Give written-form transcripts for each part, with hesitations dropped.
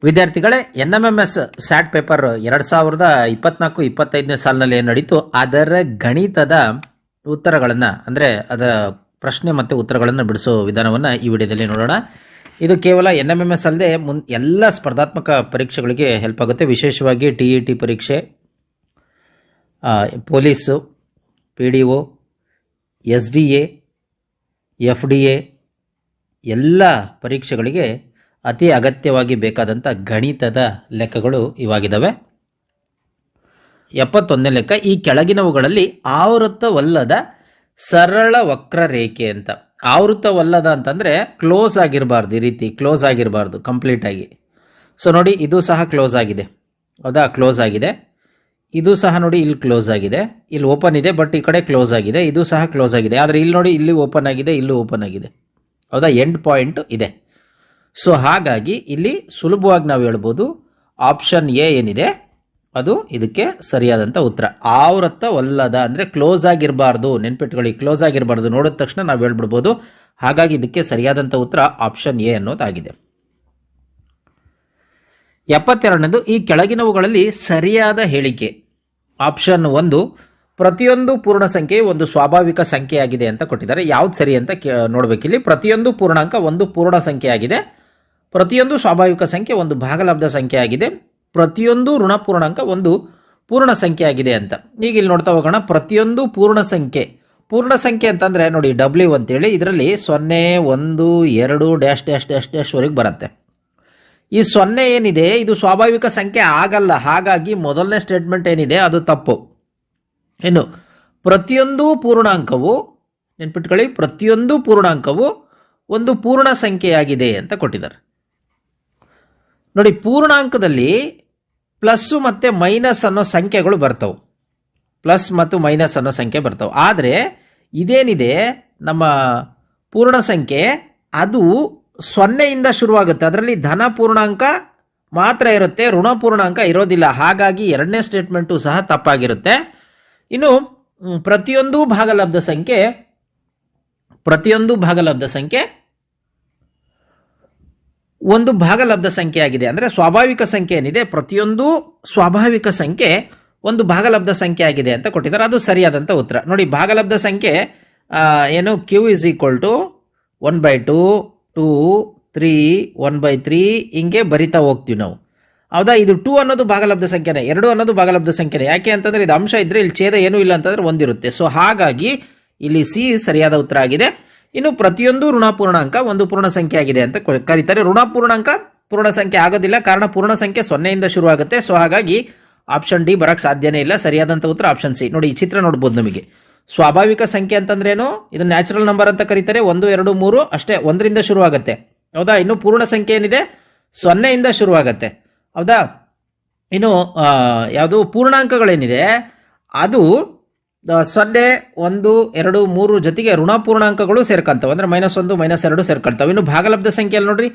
ವಿದ್ಯಾರ್ಥಿಗಳೇ, NMMS sat paper 2024-25ನೇ ಸಾಲಿನಲ್ಲಿ ಏನು ನಡೀತು ಅದರ ಗಣಿತದ ಉತ್ತರಗಳನ್ನು ಅಂದರೆ ಅದರ ಪ್ರಶ್ನೆ ಮತ್ತು ಉತ್ತರಗಳನ್ನು ಬಿಡಿಸೋ ವಿಧಾನವನ್ನು ಈ ವಿಡಿಯೋದಲ್ಲಿ ನೋಡೋಣ. ಇದು ಕೇವಲ NMMS ಅಲ್ಲದೆ ಎಲ್ಲ ಸ್ಪರ್ಧಾತ್ಮಕ ಪರೀಕ್ಷೆಗಳಿಗೆ ಹೆಲ್ಪ್ ಆಗುತ್ತೆ. ವಿಶೇಷವಾಗಿ TET ಪರೀಕ್ಷೆ, ಪೊಲೀಸು, PDO, SDA, FDA ಎಲ್ಲ ಪರೀಕ್ಷೆಗಳಿಗೆ ಅತಿ ಅಗತ್ಯವಾಗಿ ಬೇಕಾದಂಥ ಗಣಿತದ ಲೆಕ್ಕಗಳು ಇವಾಗಿದ್ದಾವೆ. 71ನೇ ಲೆಕ್ಕ, ಈ ಕೆಳಗಿನವುಗಳಲ್ಲಿ ಆವೃತ್ತವಲ್ಲದ ಸರಳ ವಕ್ರರೇಖೆ ಅಂತ. ಆವೃತ್ತವಲ್ಲದ ಅಂತಂದರೆ ಕ್ಲೋಸ್ ಆಗಿರಬಾರ್ದು, ಈ ರೀತಿ ಕ್ಲೋಸ್ ಆಗಿರಬಾರ್ದು ಕಂಪ್ಲೀಟಾಗಿ. ಸೊ ನೋಡಿ, ಇದು ಸಹ ಕ್ಲೋಸ್ ಆಗಿದೆ, ಹೌದಾ? ಕ್ಲೋಸ್ ಆಗಿದೆ. ಇದು ಸಹ ನೋಡಿ, ಇಲ್ಲಿ ಕ್ಲೋಸ್ ಆಗಿದೆ, ಇಲ್ಲಿ ಓಪನ್ ಇದೆ, ಬಟ್ ಈ ಕಡೆ ಕ್ಲೋಸ್ ಆಗಿದೆ. ಇದು ಸಹ ಕ್ಲೋಸ್ ಆಗಿದೆ, ಆದರೆ ಇಲ್ಲಿ ನೋಡಿ, ಇಲ್ಲಿ ಓಪನ್ ಆಗಿದೆ, ಇಲ್ಲೂ ಓಪನ್ ಆಗಿದೆ, ಹೌದಾ? ಎಂಡ್ ಪಾಯಿಂಟ್ ಇದೆ. ಸೊ ಹಾಗಾಗಿ ಇಲ್ಲಿ ಸುಲಭವಾಗಿ ನಾವು ಹೇಳ್ಬೋದು ಆಪ್ಷನ್ ಎ ಏನಿದೆ ಅದು ಇದಕ್ಕೆ ಸರಿಯಾದಂಥ ಉತ್ತರ. ಆವೃತ್ತವಲ್ಲದ ಅಂದರೆ ಕ್ಲೋಸ್ ಆಗಿರಬಾರ್ದು, ನೆನ್ಪಿಟ್ಕೊಳ್ಳಿ, ಕ್ಲೋಸ್ ಆಗಿರಬಾರ್ದು. ನೋಡಿದ ತಕ್ಷಣ ನಾವು ಹೇಳ್ಬಿಡ್ಬೋದು. ಹಾಗಾಗಿ ಇದಕ್ಕೆ ಸರಿಯಾದಂಥ ಉತ್ತರ ಆಪ್ಷನ್ ಎ ಅನ್ನೋದಾಗಿದೆ. 72ನೇದು, ಈ ಕೆಳಗಿನವುಗಳಲ್ಲಿ ಸರಿಯಾದ ಹೇಳಿಕೆ. ಆಪ್ಷನ್ 1, ಪ್ರತಿಯೊಂದು ಪೂರ್ಣ ಸಂಖ್ಯೆ ಒಂದು ಸ್ವಾಭಾವಿಕ ಸಂಖ್ಯೆಯಾಗಿದೆ ಅಂತ ಕೊಟ್ಟಿದ್ದಾರೆ. ಯಾವ್ದು ಸರಿ ಅಂತ ನೋಡ್ಬೇಕಿಲ್ಲಿ. ಪ್ರತಿಯೊಂದು ಪೂರ್ಣಾಂಕ ಒಂದು ಪೂರ್ಣ ಸಂಖ್ಯೆಯಾಗಿದೆ, ಪ್ರತಿಯೊಂದು ಸ್ವಾಭಾವಿಕ ಸಂಖ್ಯೆ ಒಂದು ಭಾಗಲಬ್ಧ ಸಂಖ್ಯೆ ಆಗಿದೆ, ಪ್ರತಿಯೊಂದು ಋಣಪೂರ್ಣಾಂಕ ಒಂದು ಪೂರ್ಣ ಸಂಖ್ಯೆ ಆಗಿದೆ ಅಂತ. ಈಗ ಇಲ್ಲಿ ನೋಡ್ತಾ ಹೋಗೋಣ. ಪ್ರತಿಯೊಂದು ಪೂರ್ಣ ಸಂಖ್ಯೆ ಅಂತಂದ್ರೆ ನೋಡಿ W ಅಂತೇಳಿ ಇದರಲ್ಲಿ 0, 1, 2 ಡ್ಯಾಶ್ ಡ್ಯಾಶ್ ಡ್ಯಾಶ್ ಡ್ಯಾಶ್ ವರೆಗೆ ಬರುತ್ತೆ. ಈ 0 ಏನಿದೆ ಇದು ಸ್ವಾಭಾವಿಕ ಸಂಖ್ಯೆ ಆಗಲ್ಲ. ಹಾಗಾಗಿ ಮೊದಲನೇ ಸ್ಟೇಟ್ಮೆಂಟ್ ಏನಿದೆ ಅದು ತಪ್ಪು. ಇನ್ನು ಪ್ರತಿಯೊಂದು ಪೂರ್ಣಾಂಕವು, ನೆನ್ಪಿಟ್ಕೊಳ್ಳಿ, ಪ್ರತಿಯೊಂದು ಪೂರ್ಣಾಂಕವು ಒಂದು ಪೂರ್ಣ ಸಂಖ್ಯೆಯಾಗಿದೆ ಅಂತ ಕೊಟ್ಟಿದ್ದಾರೆ. ನೋಡಿ, ಪೂರ್ಣಾಂಕದಲ್ಲಿ ಪ್ಲಸ್ ಮತ್ತು ಮೈನಸ್ ಅನ್ನೋ ಸಂಖ್ಯೆಗಳು ಬರ್ತವೆ, ಪ್ಲಸ್ ಮತ್ತು ಮೈನಸ್ ಅನ್ನೋ ಸಂಖ್ಯೆ ಬರ್ತವೆ. ಆದರೆ ಇದೇನಿದೆ ನಮ್ಮ ಪೂರ್ಣ ಸಂಖ್ಯೆ ಅದು 0ಯಿಂದ ಶುರುವಾಗುತ್ತೆ. ಅದರಲ್ಲಿ ಧನ ಪೂರ್ಣಾಂಕ ಮಾತ್ರ ಇರುತ್ತೆ, ಋಣ ಪೂರ್ಣಾಂಕ ಇರೋದಿಲ್ಲ. ಹಾಗಾಗಿ ಎರಡನೇ ಸ್ಟೇಟ್ಮೆಂಟು ಸಹ ತಪ್ಪಾಗಿರುತ್ತೆ. ಇನ್ನು ಪ್ರತಿಯೊಂದು ಭಾಗಲಬ್ಧ ಸಂಖ್ಯೆ ಒಂದು ಭಾಗಲಬ್ಧ ಸಂಖ್ಯೆ ಆಗಿದೆ. ಅಂದರೆ ಸ್ವಾಭಾವಿಕ ಸಂಖ್ಯೆ ಏನಿದೆ, ಪ್ರತಿಯೊಂದು ಸ್ವಾಭಾವಿಕ ಸಂಖ್ಯೆ ಒಂದು ಭಾಗಲಬ್ಧ ಸಂಖ್ಯೆ ಆಗಿದೆ ಅಂತ ಕೊಟ್ಟಿದ್ದಾರೆ. ಅದು ಸರಿಯಾದಂಥ ಉತ್ತರ. ನೋಡಿ, ಭಾಗಲಬ್ಧ ಸಂಖ್ಯೆ ಏನು, Q = 1/2, 2, 3, 1/3 ಹಿಂಗೆ ಬರಿತಾ ಹೋಗ್ತೀವಿ ನಾವು, ಹೌದಾ? ಇದು 2 ಅನ್ನೋದು ಭಾಗಲಬ್ಧ ಸಂಖ್ಯೆನೇ, 2 ಅನ್ನೋದು ಭಾಗಲಬ್ಧ ಸಂಖ್ಯೆನೇ. ಯಾಕೆ ಅಂತಂದರೆ ಇದು ಅಂಶ ಇದ್ದರೆ ಇಲ್ಲಿ ಛೇದ ಏನೂ ಇಲ್ಲ ಅಂತಂದರೆ ಒಂದಿರುತ್ತೆ. ಸೊ ಹಾಗಾಗಿ ಇಲ್ಲಿ ಸಿ ಸರಿಯಾದ ಉತ್ತರ ಆಗಿದೆ. ಇನ್ನು ಪ್ರತಿಯೊಂದು ಋಣಪೂರ್ಣಾಂಕ ಒಂದು ಪೂರ್ಣ ಸಂಖ್ಯೆ ಆಗಿದೆ ಅಂತ ಕರೀತಾರೆ. ಋಣಪೂರ್ಣಾಂಕ ಪೂರ್ಣ ಸಂಖ್ಯೆ ಆಗೋದಿಲ್ಲ, ಕಾರಣ ಪೂರ್ಣ ಸಂಖ್ಯೆ 0ಯಿಂದ ಶುರುವಾಗುತ್ತೆ. ಸೊ ಹಾಗಾಗಿ ಆಪ್ಷನ್ ಡಿ ಬರಕ್ಕೆ ಸಾಧ್ಯನೇ ಇಲ್ಲ. ಸರಿಯಾದಂಥ ಉತ್ತರ ಆಪ್ಷನ್ ಸಿ. ನೋಡಿ, ಈ ಚಿತ್ರ ನೋಡ್ಬೋದು ನಮಗೆ. ಸ್ವಾಭಾವಿಕ ಸಂಖ್ಯೆ ಅಂತಂದ್ರೇನು, ಇದನ್ನ ನ್ಯಾಚುರಲ್ ನಂಬರ್ ಅಂತ ಕರೀತಾರೆ. 1, 2, 3 ಅಷ್ಟೇ, 1ರಿಂದ ಶುರುವಾಗುತ್ತೆ, ಹೌದಾ? ಇನ್ನು ಪೂರ್ಣ ಸಂಖ್ಯೆ ಏನಿದೆ 0ಯಿಂದ ಶುರುವಾಗುತ್ತೆ, ಹೌದಾ? ಇನ್ನು ಯಾವುದು ಪೂರ್ಣಾಂಕಗಳೇನಿದೆ ಅದು 0, 1, 2, 3 ಜೊತೆಗೆ ಋಣಪೂರ್ಣಾಂಕಗಳು ಸೇರ್ಕೊಂತವೆ, ಅಂದರೆ -1, -2 ಸೇರ್ಕೊಳ್ತವೆ. ಇನ್ನು ಭಾಗಲಬ್ಧ ಸಂಖ್ಯೆಯಲ್ಲಿ ನೋಡ್ರಿ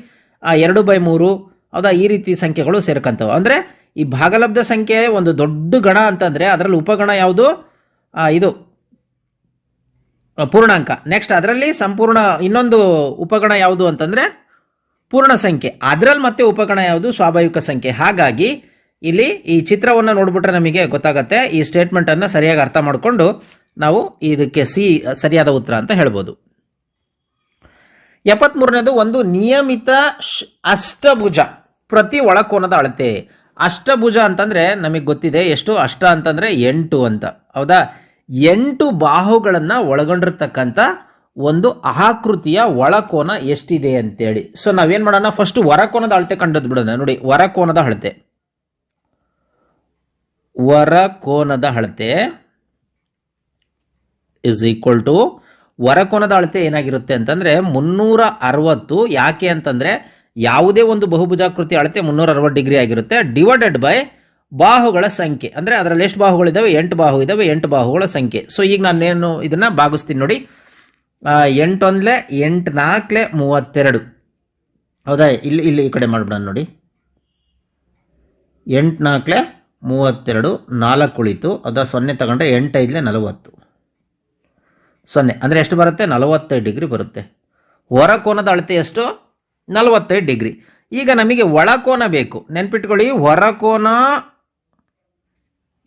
2/3, ಹೌದಾ? ಈ ರೀತಿ ಸಂಖ್ಯೆಗಳು ಸೇರ್ಕೊಂತವೆ. ಅಂದರೆ ಈ ಭಾಗಲಬ್ಧ ಸಂಖ್ಯೆ ಒಂದು ದೊಡ್ಡ ಗಣ ಅಂತಂದರೆ ಅದರಲ್ಲಿ ಉಪಗಣ ಯಾವುದು, ಇದು ಪೂರ್ಣಾಂಕ. ನೆಕ್ಸ್ಟ್ ಅದರಲ್ಲಿ ಸಂಪೂರ್ಣ ಇನ್ನೊಂದು ಉಪಗಣ ಯಾವುದು ಅಂತಂದರೆ ಪೂರ್ಣ ಸಂಖ್ಯೆ. ಅದರಲ್ಲಿ ಮತ್ತೆ ಉಪಗಣ ಯಾವುದು, ಸ್ವಾಭಾವಿಕ ಸಂಖ್ಯೆ. ಹಾಗಾಗಿ ಇಲ್ಲಿ ಈ ಚಿತ್ರವನ್ನು ನೋಡ್ಬಿಟ್ರೆ ನಮಗೆ ಗೊತ್ತಾಗತ್ತೆ. ಈ ಸ್ಟೇಟ್ಮೆಂಟನ್ನು ಸರಿಯಾಗಿ ಅರ್ಥ ಮಾಡಿಕೊಂಡು ನಾವು ಇದಕ್ಕೆ ಸಿ ಸರಿಯಾದ ಉತ್ತರ ಅಂತ ಹೇಳ್ಬೋದು. 73ನೇದು, ಒಂದು ನಿಯಮಿತ ಅಷ್ಟಭುಜ ಪ್ರತಿ ಒಳಕೋನದ ಅಳತೆ. ಅಷ್ಟಭುಜ ಅಂತಂದ್ರೆ ನಮಗೆ ಗೊತ್ತಿದೆ ಎಷ್ಟು, ಅಷ್ಟ ಅಂತಂದ್ರೆ 8 ಅಂತ, ಹೌದಾ? 8 ಬಾಹುಗಳನ್ನು ಒಳಗೊಂಡಿರ್ತಕ್ಕಂಥ ಒಂದು ಆಕೃತಿಯ ಒಳಕೋನ ಎಷ್ಟಿದೆ ಅಂತೇಳಿ. ಸೊ ನಾವೇನ್ ಮಾಡೋಣ, ಫಸ್ಟ್ ಹೊರಕೋನದ ಅಳತೆ ಕಂಡು ಬಿಡೋಣ. ನೋಡಿ, ಹೊರಕೋನದ ಅಳತೆ = ಹೊರಕೋನದ ಅಳತೆ ಏನಾಗಿರುತ್ತೆ ಅಂತಂದ್ರೆ 360. ಯಾಕೆ ಅಂತಂದ್ರೆ ಯಾವುದೇ ಒಂದು ಬಹುಭುಜಾಕೃತಿ ಅಳತೆ 360 ಡಿಗ್ರಿ ಆಗಿರುತ್ತೆ, ಡಿವೈಡೆಡ್ ಬೈ ಬಾಹುಗಳ ಸಂಖ್ಯೆ. ಅಂದ್ರೆ ಅದರಲ್ಲಿ ಎಷ್ಟು ಬಾಹುಗಳಿದಾವೆ, 8 ಬಾಹು ಇದಾವೆ, 8 ಬಾಹುಗಳ ಸಂಖ್ಯೆ. ಸೊ ಈಗ ನಾನೇನು ಇದನ್ನ ಭಾಗಿಸ್ತೀನಿ ನೋಡಿ. 8 1 8 4 32, ಹೌದಾ? ಇಲ್ಲಿ ಈ ಕಡೆ ಮಾಡ್ಬಿಡೋಣ ನೋಡಿ. 8 4 32, 4 ಉಳಿತು, ಅದ 0 ತಗೊಂಡ್ರೆ 8 5 40, 0 ಅಂದರೆ ಎಷ್ಟು ಬರುತ್ತೆ, 45 ಡಿಗ್ರಿ ಬರುತ್ತೆ. ಹೊರಕೋನದ ಅಳತೆ ಎಷ್ಟು, 45 ಡಿಗ್ರಿ. ಈಗ ನಮಗೆ ಒಳಕೋನ ಬೇಕು. ನೆನ್ಪಿಟ್ಕೊಳ್ಳಿ, ಹೊರಕೋನ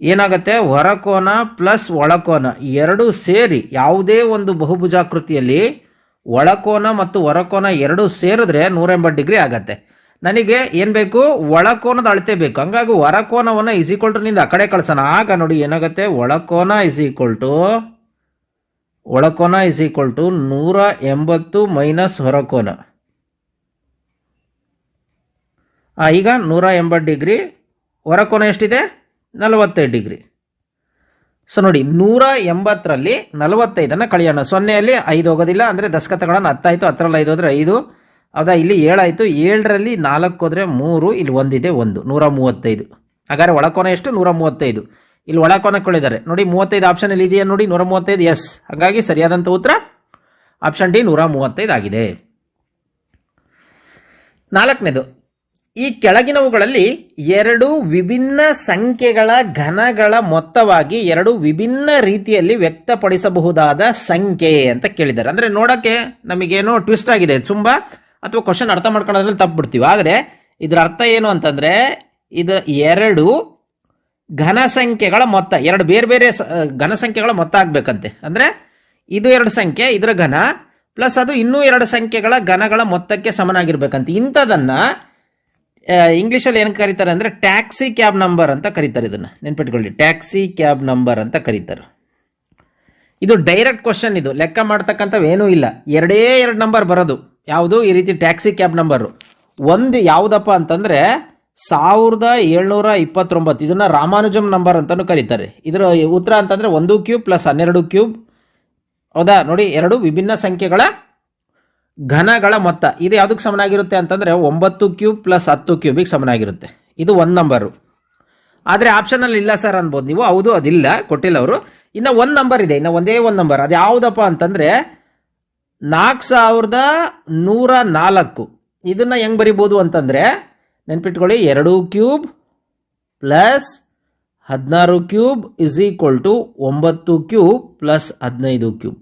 ಏನಾಗುತ್ತೆ, ಹೊರಕೋನ ಪ್ಲಸ್ ಒಳಕೋನ ಎರಡು ಸೇರಿ ಯಾವುದೇ ಒಂದು ಬಹುಭುಜಾಕೃತಿಯಲ್ಲಿ ಒಳಕೋನ ಮತ್ತು ಹೊರಕೋನ ಎರಡು ಸೇರಿದ್ರೆ 180 ಡಿಗ್ರಿ ಆಗತ್ತೆ. ನನಗೆ ಏನು ಬೇಕು, ಒಳಕೋನದ ಅಳತೆ ಬೇಕು. ಹಂಗಾಗಿ ಹೊರಕೋನವನ್ನು ನಿಂದ ಆ ಕಡೆ ಕಳ್ಸೋಣ. ಆಗ ನೋಡಿ ಏನಾಗುತ್ತೆ, ಒಳಕೋನ ಇಸ್ ಈಕ್ವಲ್ ಟು 180 ಮೈನಸ್ ಹೊರಕೋನ. ಈಗ 180 ಡಿಗ್ರಿ, ಹೊರಕೋನ ಎಷ್ಟಿದೆ, 45 ಡಿಗ್ರಿ. ಸೊ ನೋಡಿ 180ರಲ್ಲಿ 45 ಕಳೆಯೋಣ. 0ಯಲ್ಲಿ 5 ಹೋಗೋದಿಲ್ಲ, ಅಂದರೆ ದಶಕತಗಳನ್ನು 10 ಆಯಿತು, 10ರಲ್ಲಿ 5 ಹೋದ್ರೆ 5, ಹೌದಾ, ಇಲ್ಲಿ 7 ಆಯಿತು, 7ರಲ್ಲಿ 4 ಹೋದ್ರೆ 3, ಇಲ್ಲಿ 1 ಇದೆ, 135. ಹಾಗಾದ್ರೆ ಒಳಕೋನ ಎಷ್ಟು, 135. ಇಲ್ಲಿ ಒಳಕೋನ ಕೊಳಿದ್ದಾರೆ ನೋಡಿ, 35 ಆಪ್ಷನ್ ಅಲ್ಲಿ ಇದೆಯಾ ನೋಡಿ, 135, ಎಸ್. ಹಾಗಾಗಿ ಸರಿಯಾದಂಥ ಉತ್ತರ ಆಪ್ಷನ್ ಡಿ 135 ಆಗಿದೆ. 4ನೇದು, ಈ ಕೆಳಗಿನವುಗಳಲ್ಲಿ 2 ವಿಭಿನ್ನ ಸಂಖ್ಯೆಗಳ ಘನಗಳ ಮೊತ್ತವಾಗಿ 2 ವಿಭಿನ್ನ ರೀತಿಯಲ್ಲಿ ವ್ಯಕ್ತಪಡಿಸಬಹುದಾದ ಸಂಖ್ಯೆ ಅಂತ ಕೇಳಿದ್ದಾರೆ. ಅಂದ್ರೆ ನೋಡಕ್ಕೆ ನಮಗೇನೋ ಟ್ವಿಸ್ಟ್ ಆಗಿದೆ ತುಂಬಾ, ಅಥವಾ ಕ್ವಶನ್ ಅರ್ಥ ಮಾಡ್ಕೊಳ್ಳೋದ್ರಲ್ಲಿ ತಪ್ಪು ಬಿಡ್ತೀವಿ. ಆದರೆ ಇದರ ಅರ್ಥ ಏನು ಅಂತಂದ್ರೆ, ಇದು 2 ಘನ ಸಂಖ್ಯೆಗಳ ಮೊತ್ತ, 2 ಬೇರೆ ಬೇರೆ ಘನ ಸಂಖ್ಯೆಗಳ ಮೊತ್ತ ಆಗ್ಬೇಕಂತೆ. ಅಂದ್ರೆ ಇದು 2 ಸಂಖ್ಯೆ, ಇದರ ಘನ ಪ್ಲಸ್ ಅದು ಇನ್ನೂ 2 ಸಂಖ್ಯೆಗಳ ಘನಗಳ ಮೊತ್ತಕ್ಕೆ ಸಮನಾಗಿರ್ಬೇಕಂತೆ. ಇಂಥದನ್ನ ಇಂಗ್ಲಿಷಲ್ಲಿ ಏನು ಕರೀತಾರೆ ಅಂದ್ರೆ ಟ್ಯಾಕ್ಸಿ ಕ್ಯಾಬ್ ನಂಬರ್ ಅಂತ ಕರೀತಾರೆ. ಇದನ್ನ ನೆನ್ಪಿಟ್ಕೊಳ್ಳಿ, ಟ್ಯಾಕ್ಸಿ ಕ್ಯಾಬ್ ನಂಬರ್ ಅಂತ ಕರೀತಾರೆ. ಇದು ಡೈರೆಕ್ಟ್ ಕ್ವಶನ್, ಇದು ಲೆಕ್ಕ ಮಾಡ್ತಕ್ಕಂಥವೇನೂ ಇಲ್ಲ. 2 ನಂಬರ್ ಬರೋದು ಯಾವುದು, ಈ ರೀತಿ ಟ್ಯಾಕ್ಸಿ ಕ್ಯಾಬ್ ನಂಬರು. ಒಂದು ಯಾವುದಪ್ಪ ಅಂತಂದ್ರೆ 1729, ಇದನ್ನ ರಾಮಾನುಜಂ ನಂಬರ್ ಅಂತಾನು ಕರೀತಾರೆ. ಇದರ ಉತ್ತರ ಅಂತಂದ್ರೆ 1 ಕ್ಯೂಬ್ ಪ್ಲಸ್ 12 ಕ್ಯೂಬ್, ಹೌದಾ. ನೋಡಿ 2 ವಿಭಿನ್ನ ಸಂಖ್ಯೆಗಳ ಘನಗಳ ಮೊತ್ತ, ಇದು ಯಾವುದಕ್ಕೆ ಸಮನಾಗಿರುತ್ತೆ ಅಂತಂದ್ರೆ 9 ಕ್ಯೂಬ್ ಪ್ಲಸ್ 10 ಕ್ಯೂಬಿಗೆ ಸಮನಾಗಿರುತ್ತೆ. ಇದು 1 ನಂಬರು. ಆದರೆ ಆಪ್ಷನಲ್ಲಿ ಇಲ್ಲ ಸರ್ ಅನ್ಬೋದು ನೀವು. ಹೌದು, ಅದಿಲ್ಲ, ಕೊಟ್ಟಿಲ್ಲ ಅವರು. ಇನ್ನು 1 ನಂಬರ್ ಇದೆ, ಇನ್ನು ಒಂದೇ 1 ನಂಬರ್. ಅದು ಯಾವುದಪ್ಪ ಅಂತಂದ್ರೆ 4104. ಇದನ್ನ ಹೆಂಗ್ ಬರಿಬೋದು ಅಂತಂದ್ರೆ ನೆನ್ಪಿಟ್ಕೊಳ್ಳಿ, 2 cube plus 16 cube is equal to 9 cube plus 15 cube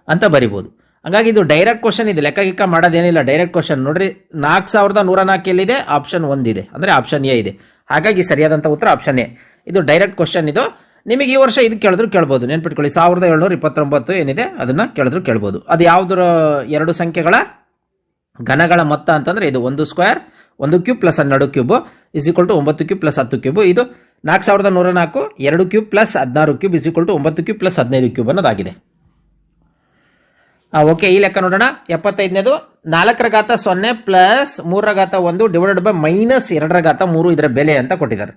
ಅಂತ ಬರಿಬೋದು. ಹಾಗಾಗಿ ಇದು ಡೈರೆಕ್ಟ್ ಕ್ವಶನ್, ಇದೆ ಲೆಕ್ಕ ಗಿಕ್ಕ ಮಾಡೋದೇನಿಲ್ಲ, ಡೈರೆಕ್ಟ್ ಕ್ವಶನ್. ನೋಡ್ರಿ 4104 ಎಲ್ಲಿದೆ, ಆಪ್ಷನ್ 1 ಇದೆ, ಅಂದ್ರೆ ಆಪ್ಷನ್ ಎ ಇದೆ. ಹಾಗಾಗಿ ಸರಿಯಾದಂಥ ಉತ್ತರ ಆಪ್ಷನ್ ಎ. ಇದು ಡೈರೆಕ್ಟ್ ಕ್ವಶನ್. ಇದು ನಿಮಗೆ ಈ ವರ್ಷ ಇದು ಕೇಳಿದ್ರು ಕೇಳ್ಬೋದು. ನೆನ್ಪಿಟ್ಕೊಳ್ಳಿ, 1729 ಏನಿದೆ ಅದನ್ನ ಕೇಳಿದ್ರು ಕೇಳ್ಬೋದು. ಅದು ಯಾವುದರ 2 ಸಂಖ್ಯೆಗಳ ಘನಗಳ ಮೊತ್ತ ಅಂತಂದ್ರೆ ಇದು 1 square 1 cube plus 12 cube is equal to 9 cube plus 10 cube. ಇದು 4104, 2 cube plus 16 cube is equal to 9 cube plus 15 cube ಅನ್ನೋದಾಗಿದೆ. ಓಕೆ, ಈ ಲೆಕ್ಕ ನೋಡೋಣ. 75ನೇದು, 4 ಪ್ಲಸ್ 3 ಡಿವೈಡೆಡ್ ಬೈ ಮೈನಸ್ 2 ಇದರ ಬೆಲೆ ಅಂತ ಕೊಟ್ಟಿದ್ದಾರೆ.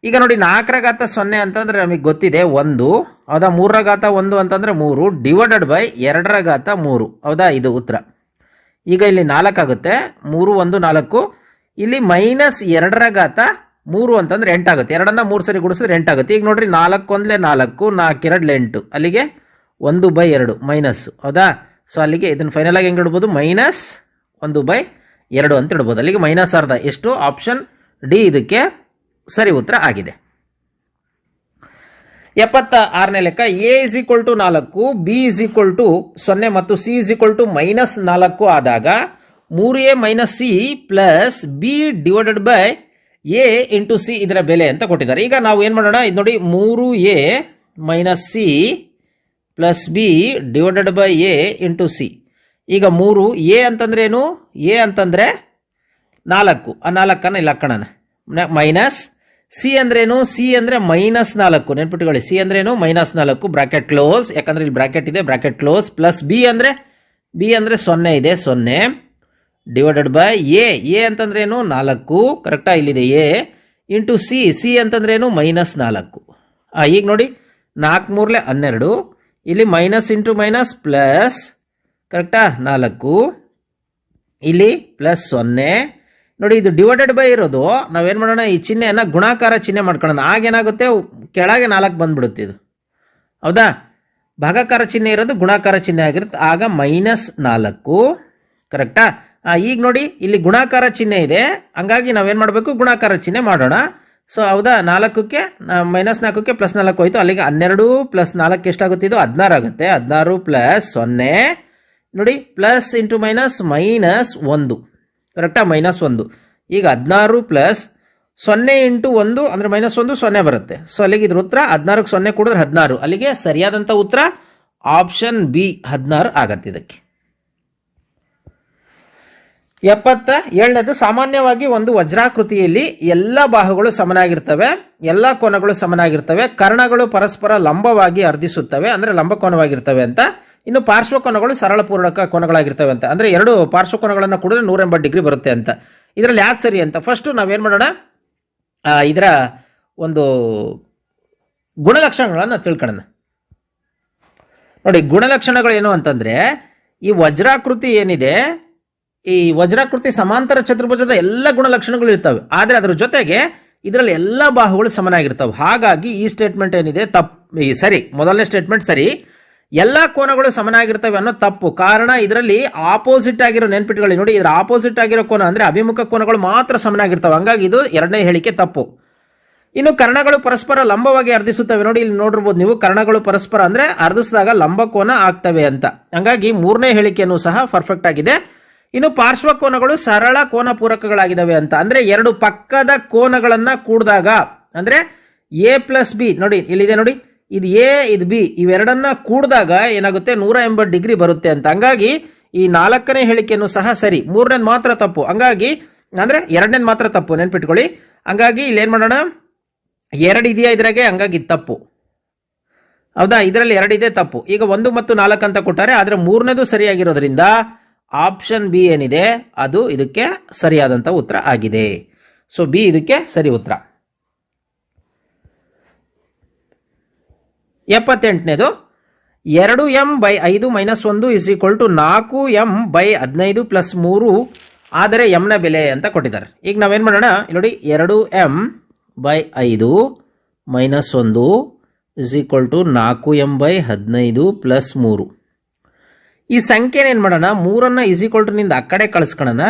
ಈಗ ನೋಡಿ 4 ಅಂತಂದ್ರೆ ನಮಗೆ ಗೊತ್ತಿದೆ 1, ಹೌದಾ. 3 ಅಂತಂದ್ರೆ 3 ಡಿವೈಡೆಡ್ ಬೈ 2 ಹೌದಾ, ಇದು ಉತ್ತರ. ಈಗ ಇಲ್ಲಿ 4 ಆಗುತ್ತೆ, 3 1 4. ಇಲ್ಲಿ ಮೈನಸ್ 2 ಅಂತಂದ್ರೆ 8 ಆಗುತ್ತೆ. 2ನ್ನ 3 ಸರಿ ಗುಡಿಸಿದ್ರೆ 8 ಆಗುತ್ತೆ. ಈಗ ನೋಡ್ರಿ 4 1 4, 4 2 8, ಅಲ್ಲಿಗೆ 1/2 ಮೈನಸ್, ಹೌದಾ. ಸೊ ಅಲ್ಲಿಗೆ ಇದನ್ನು ಫೈನಲ್ ಆಗಿ ಹೆಂಗೆ ಇಡ್ಬೋದು, ಮೈನಸ್ 1/2 ಅಂತ ಇಡ್ಬೋದು. ಅಲ್ಲಿಗೆ ಮೈನಸ್ ಅರ್ಧ. ಎಷ್ಟು, ಆಪ್ಷನ್ ಡಿ ಇದಕ್ಕೆ ಸರಿ ಉತ್ತರ ಆಗಿದೆ. 76ನೇ ಲೆಕ್ಕ, A is equal to 4, B is equal to 0 ಮತ್ತು C is equal to minus 4 ಆದಾಗ 3a minus C plus B divided by A into C ಇದರ ಬೆಲೆ ಅಂತ ಕೊಟ್ಟಿದ್ದಾರೆ. ಈಗ ನಾವು ಏನು ಮಾಡೋಣ, ಇದು ನೋಡಿ 3a minus C plus B divided by A into C. ಈಗ 3a ಅಂತಂದ್ರೆ ಏನು, ಎ ಅಂತಂದ್ರೆ 4, ಆ 4ಅನ್ನು ಇಲ್ಲಿ ಹಾಕೋಣ. ಮೈನಸ್ ಸಿ ಅಂದ್ರೇನು, ಸಿ ಅಂದ್ರೆ ಮೈನಸ್ 4, ನೆನ್ಪಿಟ್ಕೊಳ್ಳಿ. ಸಿ ಅಂದ್ರೇನು, ಮೈನಸ್ 4, ಬ್ರಾಕೆಟ್ ಕ್ಲೋಸ್, ಯಾಕಂದ್ರೆ ಇಲ್ಲಿ ಬ್ರಾಕೆಟ್ ಇದೆ, ಬ್ರಾಕೆಟ್ ಕ್ಲೋಸ್. ಪ್ಲಸ್ ಬಿ ಅಂದ್ರೆ 0 ಇದೆ, 0 ಡಿವೈಡೆಡ್ ಬೈ ಎ ಅಂತಂದ್ರೇನು 4, ಕರೆಕ್ಟಾ, ಇಲ್ಲಿದೆ ಎ ಇಂಟು ಸಿ ಅಂತಂದ್ರೇನು ಮೈನಸ್ 4. ಈಗ ನೋಡಿ 4 3 12, ಇಲ್ಲಿ ಮೈನಸ್ ಇಂಟು ಮೈನಸ್ ಪ್ಲಸ್, ಕರೆಕ್ಟಾ, 4, ಇಲ್ಲಿ ಪ್ಲಸ್ 0. ನೋಡಿ ಇದು ಡಿವೈಡೆಡ್ ಬೈ ಇರೋದು, ನಾವೇನು ಮಾಡೋಣ, ಈ ಚಿಹ್ನೆಯನ್ನು ಗುಣಾಕಾರ ಚಿಹ್ನೆ ಮಾಡ್ಕೊಳ್ಳೋಣ. ಆಗೇನಾಗುತ್ತೆ, ಕೆಳಗೆ 4 ಬಂದ್ಬಿಡುತ್ತೆ ಇದು, ಹೌದಾ. ಭಾಗಾಕಾರ ಚಿಹ್ನೆ ಇರೋದು ಗುಣಾಕಾರ ಚಿಹ್ನೆ ಆಗಿರುತ್ತೆ, ಆಗ ಮೈನಸ್ 4, ಕರೆಕ್ಟಾ. ಈಗ ನೋಡಿ ಇಲ್ಲಿ ಗುಣಾಕಾರ ಚಿಹ್ನೆ ಇದೆ, ಹಂಗಾಗಿ ನಾವೇನು ಮಾಡಬೇಕು, ಗುಣಾಕಾರ ಚಿಹ್ನೆ ಮಾಡೋಣ. ಸೊ ಹೌದಾ, 4ಕ್ಕೆ ಮೈನಸ್ 4ಕ್ಕೆ ಪ್ಲಸ್ 4 ಹೋಯ್ತು, ಅಲ್ಲಿಗೆ 12 ಪ್ಲಸ್ 4 ಎಷ್ಟಾಗುತ್ತೆ, ಇದು 16 ಆಗುತ್ತೆ. 16 ಪ್ಲಸ್ 0, ನೋಡಿ ಪ್ಲಸ್ ಇಂಟು ಮೈನಸ್ ಮೈನಸ್ 1, ಕರೆಕ್ಟಾ, -1. ಈಗ 16 ಪ್ಲಸ್ 0 ಇಂಟು 1 ಅಂದರೆ -1 0 ಬರುತ್ತೆ. ಸೊ ಅಲ್ಲಿಗೆ ಇದ್ರ ಉತ್ತರ 16ಕ್ಕೆ 0 ಕೂಡಿದ್ರೆ 16. ಅಲ್ಲಿಗೆ ಸರಿಯಾದಂಥ ಉತ್ತರ ಆಪ್ಷನ್ ಬಿ 16 ಆಗತ್ತೆ. ಇದಕ್ಕೆ 77ನೇದು, ಸಾಮಾನ್ಯವಾಗಿ ಒಂದು ವಜ್ರಾಕೃತಿಯಲ್ಲಿ ಎಲ್ಲ ಬಾಹುಗಳು ಸಮನಾಗಿರ್ತವೆ, ಎಲ್ಲ ಕೋನಗಳು ಸಮನಾಗಿರ್ತವೆ, ಕರ್ಣಗಳು ಪರಸ್ಪರ ಲಂಬವಾಗಿ ಅರ್ಧಿಸುತ್ತವೆ, ಅಂದರೆ ಲಂಬಕೋನವಾಗಿರ್ತವೆ ಅಂತ. ಇನ್ನು ಪಾರ್ಶ್ವಕೋನಗಳು ಸರಳ ಪೂರ್ಣಕ ಕೋನಗಳಾಗಿರ್ತವೆ ಅಂತ. ಅಂದರೆ ಎರಡು ಪಾರ್ಶ್ವಕೋನಗಳನ್ನು ಕೂಡಿದ್ರೆ 180 ಡಿಗ್ರಿ ಬರುತ್ತೆ ಅಂತ. ಇದರಲ್ಲಿ ಯಾಕೆ ಸರಿ ಅಂತ ಫಸ್ಟ್ ನಾವೇನು ಮಾಡೋಣ, ಇದರ ಒಂದು ಗುಣಲಕ್ಷಣಗಳನ್ನು ತಿಳ್ಕೊಳ್ಳೋಣ. ನೋಡಿ, ಗುಣಲಕ್ಷಣಗಳು ಏನು ಅಂತಂದ್ರೆ, ಈ ವಜ್ರಾಕೃತಿ ಏನಿದೆ, ಈ ವಜ್ರಾಕೃತಿ ಸಮಾಂತರ ಚತುರ್ಭುಜದ ಎಲ್ಲ ಗುಣಲಕ್ಷಣಗಳು ಇರ್ತವೆ, ಆದರೆ ಅದರ ಜೊತೆಗೆ ಇದರಲ್ಲಿ ಎಲ್ಲ ಬಾಹುಗಳು ಸಮನಾಗಿರ್ತವೆ. ಹಾಗಾಗಿ ಈ ಸ್ಟೇಟ್ಮೆಂಟ್ ಏನಿದೆ ಸರಿ. ಮೊದಲನೇ ಸ್ಟೇಟ್ಮೆಂಟ್ ಸರಿ, ಎಲ್ಲ ಕೋನಗಳು ಸಮನಾಗಿರ್ತವೆ ಅನ್ನೋ ತಪ್ಪು. ಕಾರಣ ಇದರಲ್ಲಿ ಆಪೋಸಿಟ್ ಆಗಿರೋ ನೆನ್ಪಿಟ್ಕೊಳ್ಳಿ. ನೋಡಿ, ಇದರ ಆಪೋಸಿಟ್ ಆಗಿರೋ ಕೋನ ಅಂದ್ರೆ ಅಭಿಮುಖ ಕೋನಗಳು ಮಾತ್ರ ಸಮನಾಗಿರ್ತವೆ. ಹಂಗಾಗಿ ಇದು ಎರಡನೇ ಹೇಳಿಕೆ ತಪ್ಪು. ಇನ್ನು ಕರ್ಣಗಳು ಪರಸ್ಪರ ಲಂಬವಾಗಿ ಅರ್ಧಿಸುತ್ತವೆ. ನೋಡಿ, ಇಲ್ಲಿ ನೋಡಿರ್ಬೋದು ನೀವು, ಕರ್ಣಗಳು ಪರಸ್ಪರ ಅಂದ್ರೆ ಅರ್ಧಿಸಿದಾಗ ಲಂಬ ಕೋನ ಆಗ್ತವೆ ಅಂತ. ಹಂಗಾಗಿ ಮೂರನೇ ಹೇಳಿಕೆಯನ್ನು ಸಹ ಪರ್ಫೆಕ್ಟ್ ಆಗಿದೆ. ಇನ್ನು ಪಾರ್ಶ್ವಕೋನಗಳು ಸರಳ ಕೋನ ಪೂರಕಗಳಾಗಿದ್ದಾವೆ ಅಂತ. ಅಂದ್ರೆ ಎರಡು ಪಕ್ಕದ ಕೋನಗಳನ್ನ ಕೂಡಿದಾಗ, ಅಂದ್ರೆ ಎ ಪ್ಲಸ್ ಬಿ, ನೋಡಿ ಇಲ್ಲಿದೆ ನೋಡಿ, ಇದು ಎ ಇದು ಬಿ, ಇವೆರಡನ್ನ ಕೂಡಿದಾಗ ಏನಾಗುತ್ತೆ, 180 ಡಿಗ್ರಿ ಬರುತ್ತೆ ಅಂತ. ಹಂಗಾಗಿ ಈ 4ನೇ ಹೇಳಿಕೆಯನ್ನು ಸಹ ಸರಿ, 3ನೇದು ಮಾತ್ರ ತಪ್ಪು. ಹಂಗಾಗಿ ಅಂದ್ರೆ 2ನೇದು ಮಾತ್ರ ತಪ್ಪು, ನೆನ್ಪಿಟ್ಕೊಳ್ಳಿ. ಹಂಗಾಗಿ ಇಲ್ಲಿ ಏನ್ ಮಾಡೋಣ, 2 ಇದೆಯಾ ಇದ್ರಾಗೆ, ಹಂಗಾಗಿ ತಪ್ಪು. ಹೌದಾ, ಇದರಲ್ಲಿ 2 ಇದೆ, ತಪ್ಪು. ಈಗ 1 ಮತ್ತು 4 ಅಂತ ಕೊಟ್ಟಾರೆ, ಆದ್ರೆ 3ನೇದು ಸರಿಯಾಗಿರೋದ್ರಿಂದ ಆಪ್ಷನ್ ಬಿ ಏನಿದೆ ಅದು ಇದಕ್ಕೆ ಸರಿಯಾದಂತ ಉತ್ತರ ಆಗಿದೆ. ಸೊ ಬಿ ಇದಕ್ಕೆ ಸರಿ ಉತ್ತರ. 78ನೇದು, 2m/5 - 1 = 4m/15 + 3 ಆದರೆ m ನ ಬೆಲೆ ಅಂತ ಕೊಟ್ಟಿದ್ದಾರೆ. ಈಗ ನಾವೇನ್ ಮಾಡೋಣ, ನೋಡಿ, 2m/5 - 1 = 4m/15 + 3. ಈ ಸಂಖ್ಯೆನ ಏನ್ ಮಾಡೋಣ, 3ನ್ನ = ನಿಂದ ಆ ಕಡೆ ಕಳಿಸ್ಕೊಳ್ಳೋಣ,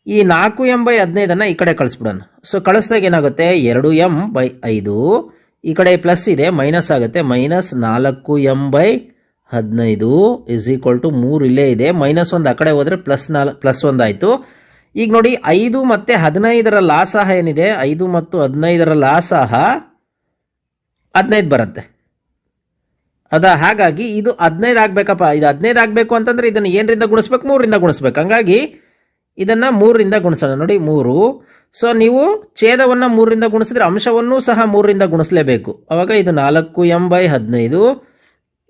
ಈ 4m/15 ಈ ಕಡೆ ಕಳಿಸ್ಬಿಡೋಣ. ಸೊ ಕಳಿಸಿದಾಗ ಏನಾಗುತ್ತೆ, 2m/5 ಈ ಕಡೆ ಪ್ಲಸ್ ಇದೆ, ಮೈನಸ್ ಆಗುತ್ತೆ, -4m/15 = 3 ಇಲ್ಲೇ ಇದೆ, -1 ಆ ಕಡೆ ಹೋದ್ರೆ +1 ಆಯ್ತು. ಈಗ ನೋಡಿ, 5 ಮತ್ತು 15ರ ಲಾಸಹ ಏನಿದೆ, 5 ಮತ್ತು 15ರ ಲಾಸಹ 15 ಬರುತ್ತೆ. ಅದಾ, ಹಾಗಾಗಿ ಇದು 15 ಆಗ್ಬೇಕಪ್ಪ. ಇದು 15 ಆಗ್ಬೇಕು ಅಂತಂದ್ರೆ ಇದನ್ನು ಏನರಿಂದ ಗುಣಿಸ್ಬೇಕು, 3ರಿಂದ ಗುಣಿಸ್ಬೇಕು. ಹಂಗಾಗಿ ಇದನ್ನ 3ರಿಂದ ಗುಣಿಸೋಣ. ನೋಡಿ, 3. ಸೊ ನೀವು ಛೇದವನ್ನ 3ರಿಂದ ಗುಣಿಸಿದ್ರೆ ಅಂಶವನ್ನು ಸಹ 3ರಿಂದ ಗುಣಿಸಲೇಬೇಕು. ಅವಾಗ ಇದು 4m/15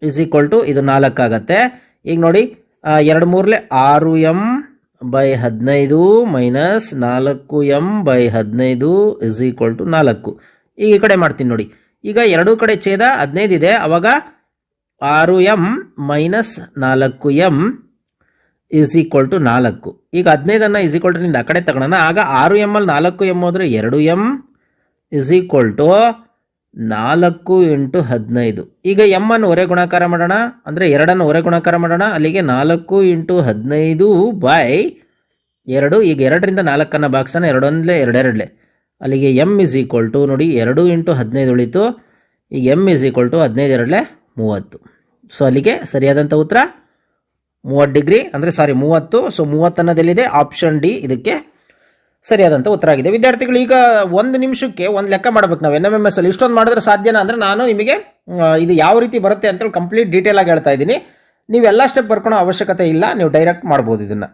= ಇದು 4 ಆಗತ್ತೆ. ಈಗ ನೋಡಿ, 2 3 6m/15 - 4m/15 = 4. ಈಗ ಈ ಕಡೆ ಮಾಡ್ತೀನಿ ನೋಡಿ, ಈಗ ಎರಡೂ ಕಡೆ ಛೇದ 15 ಇದೆ, ಅವಾಗ 6m - 4m = 4. ಈಗ 15ನ್ನ = ನಿಂದ ಆ ಕಡೆ ತಗೊಳ್ಳೋಣ. ಆಗ 6m ಅಲ್ಲಿ 4m ಹೋದ್ರೆ 2m = 4 × 15. ಈಗ m ಅನ್ನು ಹೊರೆ ಗುಣಾಕಾರ ಮಾಡೋಣ, ಅಂದ್ರೆ 2ನ್ನು ಹೊರೆ ಗುಣಾಕಾರ ಮಾಡೋಣ. ಅಲ್ಲಿಗೆ 4 × 15/2. ಈಗ 2ರಿಂದ 4ನ್ನ ಭಾಗಿಸೋಣ, 2 1 2 2. ಅಲ್ಲಿಗೆ m = ನೋಡಿ, 2 × 15 ಉಳಿತು. ಈಗ m = 15 2 30. ಸೊ ಅಲ್ಲಿಗೆ ಸರಿಯಾದಂಥ ಉತ್ತರ 30 ಡಿಗ್ರಿ, ಅಂದರೆ 30. ಸೊ 30 ಅನ್ನೋದೆಲ್ಲಿದೆ, ಆಪ್ಷನ್ ಡಿ ಇದಕ್ಕೆ ಸರಿಯಾದಂಥ ಉತ್ತರ ಆಗಿದೆ. ವಿದ್ಯಾರ್ಥಿಗಳು, ಈಗ 1 ನಿಮಿಷಕ್ಕೆ ಒಂದು ಲೆಕ್ಕ ಮಾಡಬೇಕು ನಾವು NMMS ಅಲ್ಲಿ. ಇಷ್ಟೊಂದು ಮಾಡಿದ್ರೆ ಸಾಧ್ಯನಾ ಅಂದರೆ ನಾನು ನಿಮಗೆ ಇದು ಯಾವ ರೀತಿ ಬರುತ್ತೆ ಅಂತೇಳಿ ಕಂಪ್ಲೀಟ್ ಡೀಟೇಲ್ ಆಗಿ ಹೇಳ್ತಾ ಇದ್ದೀನಿ. ನೀವೆಲ್ಲ ಸ್ಟೆಪ್ ಬರ್ಕೊಳ್ಳೋ ಅವಶ್ಯಕತೆ ಇಲ್ಲ, ನೀವು ಡೈರೆಕ್ಟ್ ಮಾಡ್ಬೋದು ಇದನ್ನು.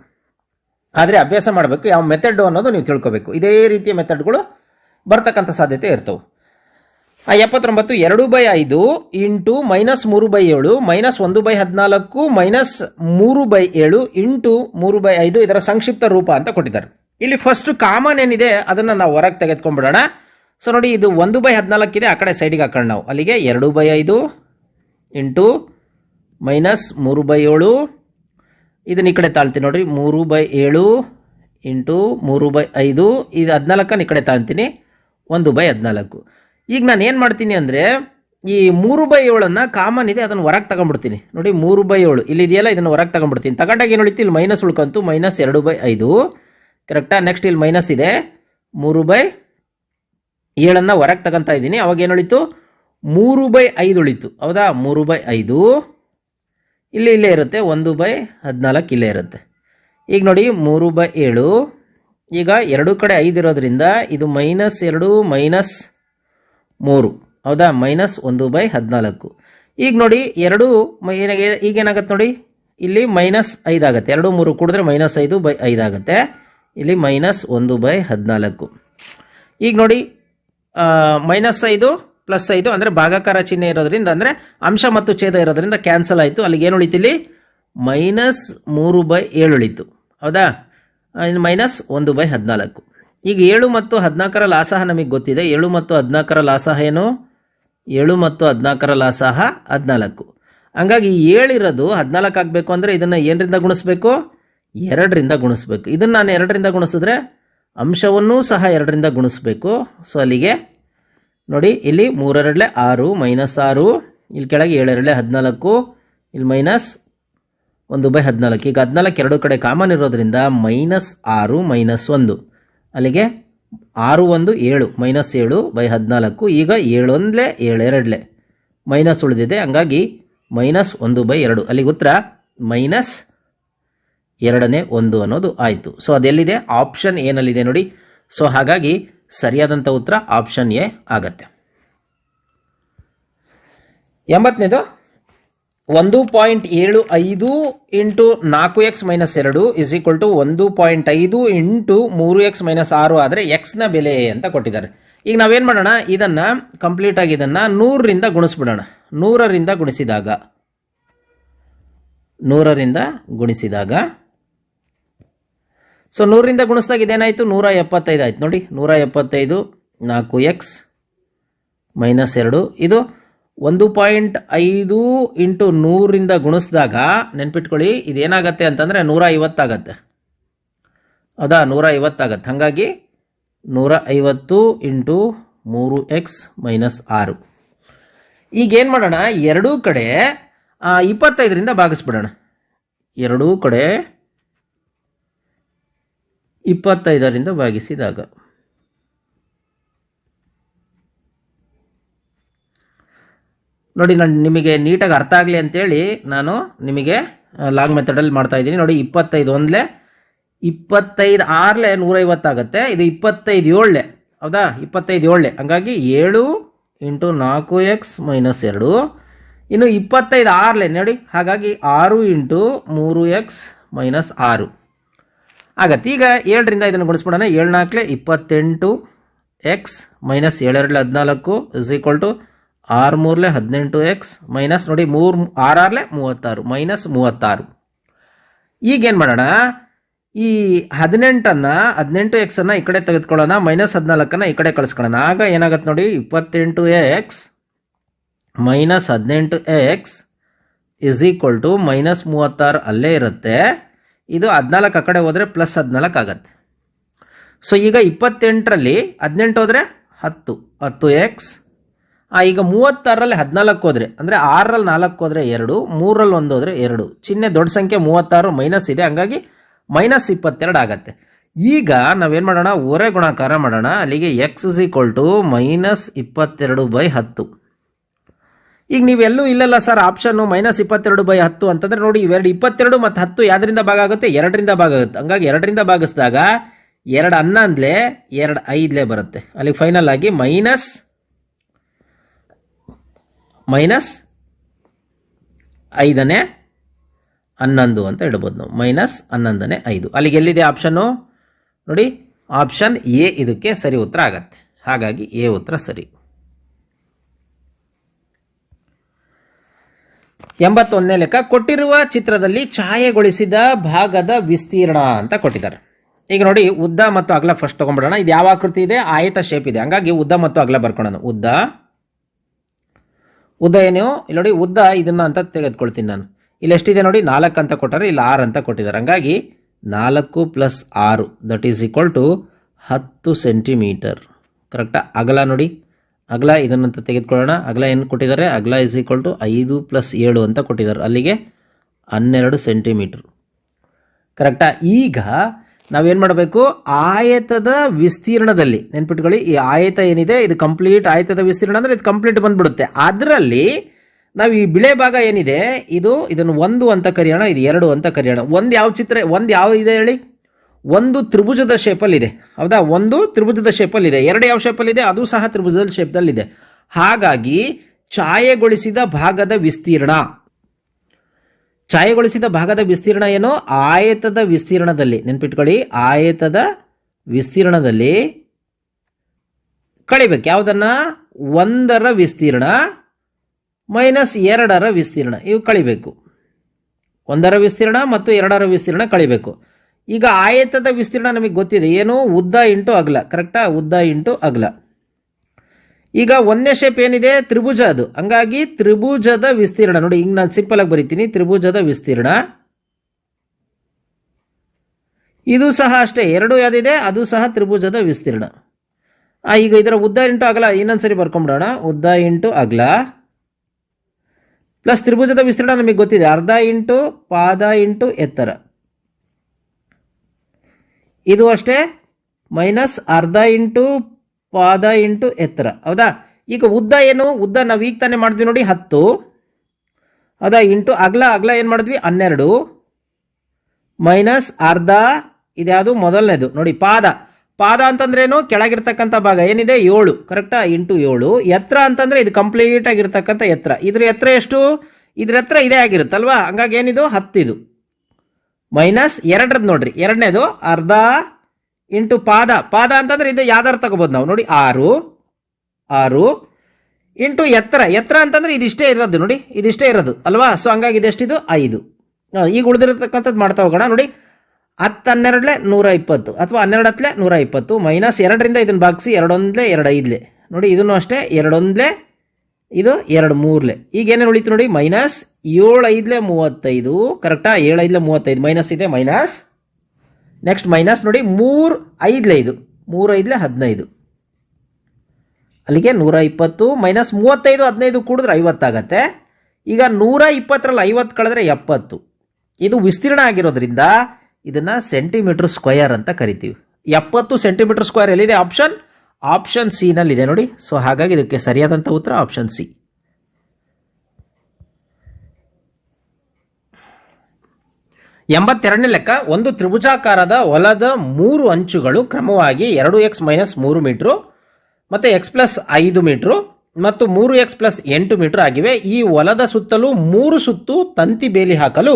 ಆದರೆ ಅಭ್ಯಾಸ ಮಾಡಬೇಕು, ಯಾವ ಮೆಥಡ್ ಅನ್ನೋದು ನೀವು ತಿಳ್ಕೋಬೇಕು. ಇದೇ ರೀತಿಯ ಮೆಥಡ್ಗಳು ಬರ್ತಕ್ಕಂಥ ಸಾಧ್ಯತೆ ಇರ್ತವೆ. 79 2/5 ಇಂಟು -3/7 -1/14 -3/7 ಇಂಟು 3/5 ಇದರ ಸಂಕ್ಷಿಪ್ತ ರೂಪ ಅಂತ ಕೊಟ್ಟಿದ್ದಾರೆ. ಇಲ್ಲಿ ಫಸ್ಟ್ ಕಾಮನ್ ಏನಿದೆ ಅದನ್ನ ನಾವು ಹೊರಗೆ ತೆಗೆದುಕೊಂಡ್ಬಿಡೋಣ. ಸೊ ನೋಡಿ, ಇದು 1/14 ಇದೆ, ಆ ಕಡೆ ಸೈಡಿಗೆ ಹಾಕೋಣ ನಾವು. ಅಲ್ಲಿಗೆ 2/5 ಇಂಟು -3/7, ಇದನ್ನ ಈ ಕಡೆ ತಾಳ್ತೀನಿ ನೋಡ್ರಿ, 3/7 ಇಂಟು 3/5, ಇದು 14ನ್ನ ಈ ಕಡೆ ತಾಳ್ತೀನಿ, 1/14. ಈಗ ನಾನು ಏನು ಮಾಡ್ತೀನಿ ಅಂದರೆ, ಈ 3/7 ಕಾಮನ್ ಇದೆ, ಅದನ್ನು ಹೊರಗೆ ತಗೊಂಡ್ಬಿಡ್ತೀನಿ. ನೋಡಿ, 3/7 ಇಲ್ಲಿ ಇದೆಯಲ್ಲ, ಇದನ್ನು ಹೊರಗೆ ತಗೊಂಡ್ಬಿಡ್ತೀನಿ. ತಗೊಂಡಾಗ ಏನು ಉಳಿತು, ಇಲ್ಲಿ ಮೈನಸ್ ಉಳ್ಕೊಂತು, -2/5. ಕರೆಕ್ಟಾ? ನೆಕ್ಸ್ಟ್ ಇಲ್ಲಿ ಮೈನಸ್ ಇದೆ, 3/7 ಹೊರಗೆ ತಗೊಂತಾ ಇದ್ದೀನಿ. ಅವಾಗ ಏನು ಉಳಿತು, 3/5 ಉಳಿತು. ಹೌದಾ? 3/5 ಇಲ್ಲೇ ಇರುತ್ತೆ, 1/14 ಇಲ್ಲೇ ಇರುತ್ತೆ. ಈಗ ನೋಡಿ, 3/7 ಈಗ ಎರಡೂ ಕಡೆ 5 ಇರೋದ್ರಿಂದ ಇದು -2 -3 ಹೌದಾ, -1/14. ಈಗ ನೋಡಿ ಈಗೇನಾಗತ್ತೆ ನೋಡಿ, ಇಲ್ಲಿ -5 ಆಗುತ್ತೆ. 2 3 ಕೂಡಿದ್ರೆ -5/5 ಆಗುತ್ತೆ. ಇಲ್ಲಿ -1/14. ಈಗ ನೋಡಿ -5 +5 ಅಂದರೆ ಭಾಗಾಕಾರ ಚಿಹ್ನೆ ಇರೋದ್ರಿಂದ, ಅಂದರೆ ಅಂಶ ಮತ್ತು ಛೇದ ಇರೋದ್ರಿಂದ ಕ್ಯಾನ್ಸಲ್ ಆಯಿತು. ಅಲ್ಲಿಗೆ ಏನು ಉಳಿತು? ಇಲ್ಲಿ -3/7 ಉಳಿತು. ಹೌದಾ, -1/14. ಈಗ 7 ಮತ್ತು 14ರ ಲಾಸಹ ನಮಗೆ ಗೊತ್ತಿದೆ. 7 ಮತ್ತು 14ರ ಲಾಸಹ ಏನು? 7 ಮತ್ತು 14ರ ಲಾಸಹ 14. ಹಂಗಾಗಿ 7 ಇರೋದು 14 ಆಗಬೇಕು ಅಂದರೆ ಇದನ್ನು ಏನರಿಂದ ಗುಣಿಸ್ಬೇಕು? 2ರಿಂದ ಗುಣಿಸ್ಬೇಕು. ಇದನ್ನು ನಾನು 2ರಿಂದ ಗುಣಿಸಿದ್ರೆ ಅಂಶವನ್ನೂ ಸಹ 2ರಿಂದ ಗುಣಿಸ್ಬೇಕು. ಸೊ ಅಲ್ಲಿಗೆ ನೋಡಿ, ಇಲ್ಲಿ 3 2 6 -6, ಇಲ್ಲಿ ಕೆಳಗೆ 7 2 14, ಇಲ್ಲಿ -1/14. ಈಗ 14 ಎರಡು ಕಡೆ ಕಾಮನ್ ಇರೋದ್ರಿಂದ -6 -1, ಅಲ್ಲಿಗೆ 6 1 7 -7/14. ಈಗ 7 1 7 2 ಮೈನಸ್ ಉಳಿದಿದೆ, ಹಂಗಾಗಿ -1/2. ಅಲ್ಲಿಗೆ ಉತ್ತರ -2 ಅನ್ನೋದು ಆಯಿತು. ಸೊ ಅದೆಲ್ಲಿದೆ? ಆಪ್ಷನ್ ಏನಲ್ಲಿದೆ ನೋಡಿ. ಸೊ ಹಾಗಾಗಿ ಸರಿಯಾದಂಥ ಉತ್ತರ ಆಪ್ಷನ್ ಎ ಆಗತ್ತೆ. 80ನೇದು 1.75 × 4x - 2 = 1.5 × 3x - 6 ಆದರೆ ಎಕ್ಸ್ನ ಬೆಲೆ ಅಂತ ಕೊಟ್ಟಿದ್ದಾರೆ. ಈಗ ನಾವೇನು ಮಾಡೋಣ, ಇದನ್ನು ಕಂಪ್ಲೀಟಾಗಿ ಇದನ್ನು 100ರಿಂದ ಗುಣಿಸ್ಬಿಡೋಣ. 100ರಿಂದ ಗುಣಿಸಿದಾಗ ಸೊ 100ರಿಂದ ಗುಣಿಸಿದಾಗ ಇದೇನಾಯಿತು? 175 ಆಯ್ತು ನೋಡಿ. 175 4x - 2 ಇದು 1.5 × 100ರಿಂದ ಗುಣಿಸಿದಾಗ ನೆನ್ಪಿಟ್ಕೊಳ್ಳಿ, ಇದೇನಾಗತ್ತೆ ಅಂತಂದರೆ 150 ಆಗತ್ತೆ. ಹೌದಾ, 150 ಆಗತ್ತೆ. ಹಾಗಾಗಿ 150 × 3x - 6. ಈಗೇನು ಮಾಡೋಣ, ಎರಡೂ ಕಡೆ 25ರಿಂದ ಭಾಗಿಸ್ಬಿಡೋಣ. ಎರಡೂ ಕಡೆ 25ರಿಂದ ಭಾಗಿಸಿದಾಗ ನೋಡಿ, ನಾನು ನಿಮಗೆ ನೀಟಾಗಿ ಅರ್ಥ ಆಗಲಿ ಅಂತೇಳಿ ನಾನು ನಿಮಗೆ ಲಾಗ್ ಮೆಥಡಲ್ಲಿ ಮಾಡ್ತಾ ಇದ್ದೀನಿ. ನೋಡಿ, 25 1 25 6 150 ಆಗುತ್ತೆ. ಇದು 25 7, ಹೌದಾ, 25 7. ಹಂಗಾಗಿ 7 × 4x - 2. ಇನ್ನು 25 6 ನೋಡಿ, ಹಾಗಾಗಿ 6 × 3x - 6 ಆಗತ್ತೆ. ಈಗ 7ರಿಂದ ಇದನ್ನು ಗುಣಿಸ್ಬಿಡೋಣ. 7 4 28x - 7 2 14 = 6 3 18x ಮೈನಸ್ ನೋಡಿ 3 6 36 -36. ಈಗೇನು ಮಾಡೋಣ, ಈ 18x ಈ ಕಡೆ ತೆಗೆದುಕೊಳ್ಳೋಣ, -14 ಈ ಕಡೆ ಕಳಿಸ್ಕೊಳ್ಳೋಣ. ಆಗ ಏನಾಗುತ್ತೆ ನೋಡಿ, 28x - 18x = -36 ಅಲ್ಲೇ ಇರುತ್ತೆ. ಇದು 14 ಆ ಕಡೆ ಹೋದರೆ +14 ಆಗುತ್ತೆ. ಸೊ ಈಗ 28ರಲ್ಲಿ 18 ಹೋದರೆ 10x. ಈಗ 36ರಲ್ಲಿ 14 ಹೋದರೆ, ಅಂದರೆ 6ರಲ್ಲಿ 4 ಹೋದರೆ 2, 3ರಲ್ಲಿ 1 ಹೋದರೆ 2. ಚಿಹ್ನೆ ದೊಡ್ಡ ಸಂಖ್ಯೆ 36 ಮೈನಸ್ ಇದೆ, ಹಂಗಾಗಿ -22 ಆಗತ್ತೆ. ಈಗ ನಾವೇನು ಮಾಡೋಣ, ಹೊರೆ ಗುಣಾಕಾರ ಮಾಡೋಣ. ಅಲ್ಲಿಗೆ x = -22/10. ಈಗ ನೀವೆಲ್ಲೂ ಇಲ್ಲಲ್ಲ ಸರ್ ಆಪ್ಷನ್ನು -22/10 ಅಂತಂದರೆ ನೋಡಿ, ಇವೆರಡು 22 ಮತ್ತು 10 ಯಾವ್ದರಿಂದ ಭಾಗ ಆಗುತ್ತೆ? 2ರಿಂದ ಭಾಗ ಆಗುತ್ತೆ. ಹಂಗಾಗಿ 2ರಿಂದ ಭಾಗಿಸಿದಾಗ 2 11 2 5 ಬರುತ್ತೆ. ಅಲ್ಲಿ ಫೈನಲ್ ಆಗಿ -5ನೇ 11 ಅಂತ ಇಡ್ಬೋದು ನಾವು. -11ನೇ 5. ಅಲ್ಲಿಗೆ ಎಲ್ಲಿದೆ ಆಪ್ಷನ್ನು ನೋಡಿ, ಆಪ್ಷನ್ ಎ ಇದಕ್ಕೆ ಸರಿ ಉತ್ತರ ಆಗತ್ತೆ. ಹಾಗಾಗಿ ಎ ಉತ್ತರ ಸರಿ. 81ನೇ ಲೆಕ್ಕ, ಕೊಟ್ಟಿರುವ ಚಿತ್ರದಲ್ಲಿ ಛಾಯೆಗೊಳಿಸಿದ ಭಾಗದ ವಿಸ್ತೀರ್ಣ ಅಂತ ಕೊಟ್ಟಿದ್ದಾರೆ. ಈಗ ನೋಡಿ, ಉದ್ದ ಮತ್ತು ಅಗಲ ಫಸ್ಟ್ ತಗೊಂಡ್ಬಿಡೋಣ. ಇದು ಯಾವ ಆಕೃತಿ ಇದೆ? ಆಯತ ಶೇಪ್ ಇದೆ. ಹಂಗಾಗಿ ಉದ್ದ ಮತ್ತು ಅಗಲ ಬರ್ಕೊಳ್ಳೋಣ. ಉದ್ದ ಏನು? ಇಲ್ಲಿ ನೋಡಿ, ಉದ್ದ ಇದನ್ನ ಅಂತ ತೆಗೆದುಕೊಳ್ತೀನಿ ನಾನು. ಇಲ್ಲಿ ಎಷ್ಟಿದೆ ನೋಡಿ, 4 ಅಂತ ಕೊಟ್ಟಾರೆ, ಇಲ್ಲಿ 6 ಅಂತ ಕೊಟ್ಟಿದ್ದಾರೆ. ಹಂಗಾಗಿ 4 + 6 = 10 ಸೆಂಟಿಮೀಟರ್. ಕರೆಕ್ಟಾ? ಅಗಲ ನೋಡಿ, ಅಗಲ ಇದನ್ನಂತ ತೆಗೆದುಕೊಳ್ಳೋಣ. ಅಗಲ ಏನು ಕೊಟ್ಟಿದ್ದಾರೆ? ಅಗಲ = 5 + 7 ಅಂತ ಕೊಟ್ಟಿದ್ದಾರೆ. ಅಲ್ಲಿಗೆ 12 ಸೆಂಟಿಮೀಟರ್. ಕರೆಕ್ಟಾ? ಈಗ ನಾವೇನು ಮಾಡಬೇಕು, ಆಯತದ ವಿಸ್ತೀರ್ಣದಲ್ಲಿ ನೆನ್ಪಿಟ್ಕೊಳ್ಳಿ, ಈ ಆಯತ ಏನಿದೆ ಇದು ಕಂಪ್ಲೀಟ್ ಆಯತದ ವಿಸ್ತೀರ್ಣ ಅಂದರೆ ಇದು ಕಂಪ್ಲೀಟ್ ಬಂದ್ಬಿಡುತ್ತೆ. ಅದರಲ್ಲಿ ನಾವು ಈ ಬಿಳೆ ಭಾಗ ಏನಿದೆ ಇದನ್ನು 1 ಅಂತ ಕರೆಯೋಣ, ಇದು 2 ಅಂತ ಕರೆಯೋಣ. ಒಂದು ಯಾವ ಇದೆ ಹೇಳಿ? ಒಂದು ತ್ರಿಭುಜದ ಶೇಪಲ್ಲಿ ಇದೆ. ಹೌದಾ, ಒಂದು ತ್ರಿಭುಜದ ಶೇಪಲ್ಲಿ ಇದೆ. ಎರಡು ಯಾವ ಶೇಪಲ್ಲಿ ಇದೆ? ಅದು ಸಹ ತ್ರಿಭುಜದ ಶೇಪ್ದಲ್ಲಿದೆ. ಹಾಗಾಗಿ ಛಾಯೆಗೊಳಿಸಿದ ಭಾಗದ ವಿಸ್ತೀರ್ಣ, ಛಾಯೆಗೊಳಿಸಿದ ಭಾಗದ ವಿಸ್ತೀರ್ಣ ಏನು? ಆಯತದ ವಿಸ್ತೀರ್ಣದಲ್ಲಿ, ನೆನ್ಪಿಟ್ಕೊಳ್ಳಿ, ಆಯತದ ವಿಸ್ತೀರ್ಣದಲ್ಲಿ ಕಳಿಬೇಕು. ಯಾವುದನ್ನ? ಒಂದರ ವಿಸ್ತೀರ್ಣ ಮೈನಸ್ ಎರಡರ ವಿಸ್ತೀರ್ಣ, ಇವು ಕಳಿಬೇಕು. ಒಂದರ ವಿಸ್ತೀರ್ಣ ಮತ್ತು ಎರಡರ ವಿಸ್ತೀರ್ಣ ಕಳಿಬೇಕು. ಈಗ ಆಯತದ ವಿಸ್ತೀರ್ಣ ನಮಗೆ ಗೊತ್ತಿದೆ, ಏನು? ಉದ್ದ ಇಂಟು ಅಗಲ. ಕರೆಕ್ಟಾ? ಉದ್ದ ಇಂಟು ಅಗಲ. ಈಗ ಒಂದನೇ ಶೇಪ್ ಏನಿದೆ? ತ್ರಿಭುಜ ಅದು. ಹಂಗಾಗಿ ತ್ರಿಭುಜದ ವಿಸ್ತೀರ್ಣ ನೋಡಿ, ಹಿಂಗೆ ನಾನು ಸಿಂಪಲ್ ಆಗಿ ಬರೀತೀನಿ, ತ್ರಿಭುಜದ ವಿಸ್ತೀರ್ಣ. ಇದು ಸಹ ಅಷ್ಟೇ, ಎರಡು ಯಾವ್ದಿದೆ? ಅದು ಸಹ ತ್ರಿಭುಜದ ವಿಸ್ತೀರ್ಣ. ಈಗ ಇದರ ಉದ್ದ ಇಂಟು ಅಗಲ ಇನ್ನೊಂದ್ಸರಿ ಬರ್ಕೊಂಬಿಡೋಣ. ಉದ್ದ ಇಂಟು ಅಗಲ ಪ್ಲಸ್ ತ್ರಿಭುಜದ ವಿಸ್ತೀರ್ಣ ನಮಗೆ ಗೊತ್ತಿದೆ, ಅರ್ಧ ಇಂಟು ಪಾದ ಇಂಟು ಎತ್ತರ. ಇದು ಅಷ್ಟೇ, ಮೈನಸ್ ಅರ್ಧ ಇಂಟು ಪಾದ ಇಂಟು ಎತ್ತರ. ಹೌದಾ? ಈಗ ಉದ್ದ ಏನು? ಉದ್ದ ನಾವು ಈಗ ತಾನೇ ಮಾಡಿದ್ವಿ ನೋಡಿ, 10. ಹೌದಾ? ಇಂಟು ಅಗಲ, ಅಗಲ ಏನು ಮಾಡಿದ್ವಿ? 12 ಮೈನಸ್ ಅರ್ಧ, ಇದ್ಯಾವುದು? ಮೊದಲನೇದು ನೋಡಿ, ಪಾದ. ಪಾದ ಅಂತಂದ್ರೇನು? ಕೆಳಗಿರ್ತಕ್ಕಂಥ ಭಾಗ ಏನಿದೆ? 7. ಕರೆಕ್ಟಾ? ಇಂಟು 7. ಎತ್ತರ ಅಂತಂದ್ರೆ ಇದು ಕಂಪ್ಲೀಟ್ ಆಗಿರ್ತಕ್ಕಂಥ ಎತ್ತರ. ಇದ್ರ ಎತ್ತರ ಎಷ್ಟು? ಇದ್ರ ಎತ್ತರ ಇದೇ ಆಗಿರುತ್ತಲ್ವಾ? ಹಂಗಾಗಿ ಏನಿದು? 10 ಇದು ಮೈನಸ್ ಎರಡರದ್ದು ನೋಡ್ರಿ, ಎರಡನೇದು ಅರ್ಧ ಇಂಟು ಪಾದ. ಪಾದ ಅಂತಂದ್ರೆ ಇದು ಯಾವ್ದಾರು ತಗೋಬಹುದು ನಾವು ನೋಡಿ, 6 ಇಂಟು ಎತ್ತರ. ಎತ್ತರ ಅಂತಂದ್ರೆ ಇದಿಷ್ಟೇ ಇರೋದು ನೋಡಿ, ಇದಿಷ್ಟೇ ಇರೋದು ಅಲ್ವಾ? ಸೊ ಹಂಗಾಗಿ ಇದೆಷ್ಟಿದು? 5. ಈಗ ಉಳಿದಿರತಕ್ಕಂಥದ್ದು ಮಾಡ್ತಾ ಹೋಗೋಣ ನೋಡಿ. 10 12 120 ಅಥವಾ 12 120 ಮೈನಸ್ 2ರಿಂದ ಇದನ್ನು ಭಾಗಿಸಿ, 2 1 2 5 ನೋಡಿ, ಇದನ್ನು ಅಷ್ಟೇ, 2 1 ಇದು 2 3. ಈಗ ಏನೇನು ಉಳಿತು ನೋಡಿ, ಮೈನಸ್ 7 5 35. ಕರೆಕ್ಟಾ? 7 5 35 ಮೈನಸ್ ಇದೆ, ಮೈನಸ್. ನೆಕ್ಸ್ಟ್ ಮೈನಸ್ ನೋಡಿ, 3 5 ಇದು 3 5 15. ಅಲ್ಲಿಗೆ 120 ಮೈನಸ್ 35 15 ಕೂಡಿದ್ರೆ 50 ಆಗತ್ತೆ. ಈಗ 120ರಲ್ಲಿ 50 ಕಳೆದ್ರೆ 70. ಇದು ವಿಸ್ತೀರ್ಣ ಆಗಿರೋದ್ರಿಂದ ಇದನ್ನ ಸೆಂಟಿಮೀಟರ್ ಸ್ಕ್ವಯರ್ ಅಂತ ಕರಿತೀವಿ. 70 ಸೆಂಟಿಮೀಟರ್ ಸ್ಕ್ವಯರ್ ಎಲ್ಲಿದೆ? ಆಪ್ಷನ್ ಸಿ ನಲ್ಲಿದೆ ನೋಡಿ. ಸೊ ಹಾಗಾಗಿ ಇದಕ್ಕೆ ಸರಿಯಾದಂಥ ಉತ್ತರ ಆಪ್ಷನ್ ಸಿ. 82ನೇ ಲೆಕ್ಕ. ಒಂದು ತ್ರಿಭುಜಾಕಾರದ ಹೊಲದ 3 ಅಂಚುಗಳು ಕ್ರಮವಾಗಿ 2x ಮೈನಸ್ 3 ಮೀಟರ್ ಮತ್ತೆ x ಪ್ಲಸ್ 5 ಮೀಟರ್ ಮತ್ತು 3x ಪ್ಲಸ್ 8 ಮೀಟರ್ ಆಗಿವೆ. ಈ ಹೊಲದ ಸುತ್ತಲೂ 3 ಸುತ್ತು ತಂತಿ ಬೇಲಿ ಹಾಕಲು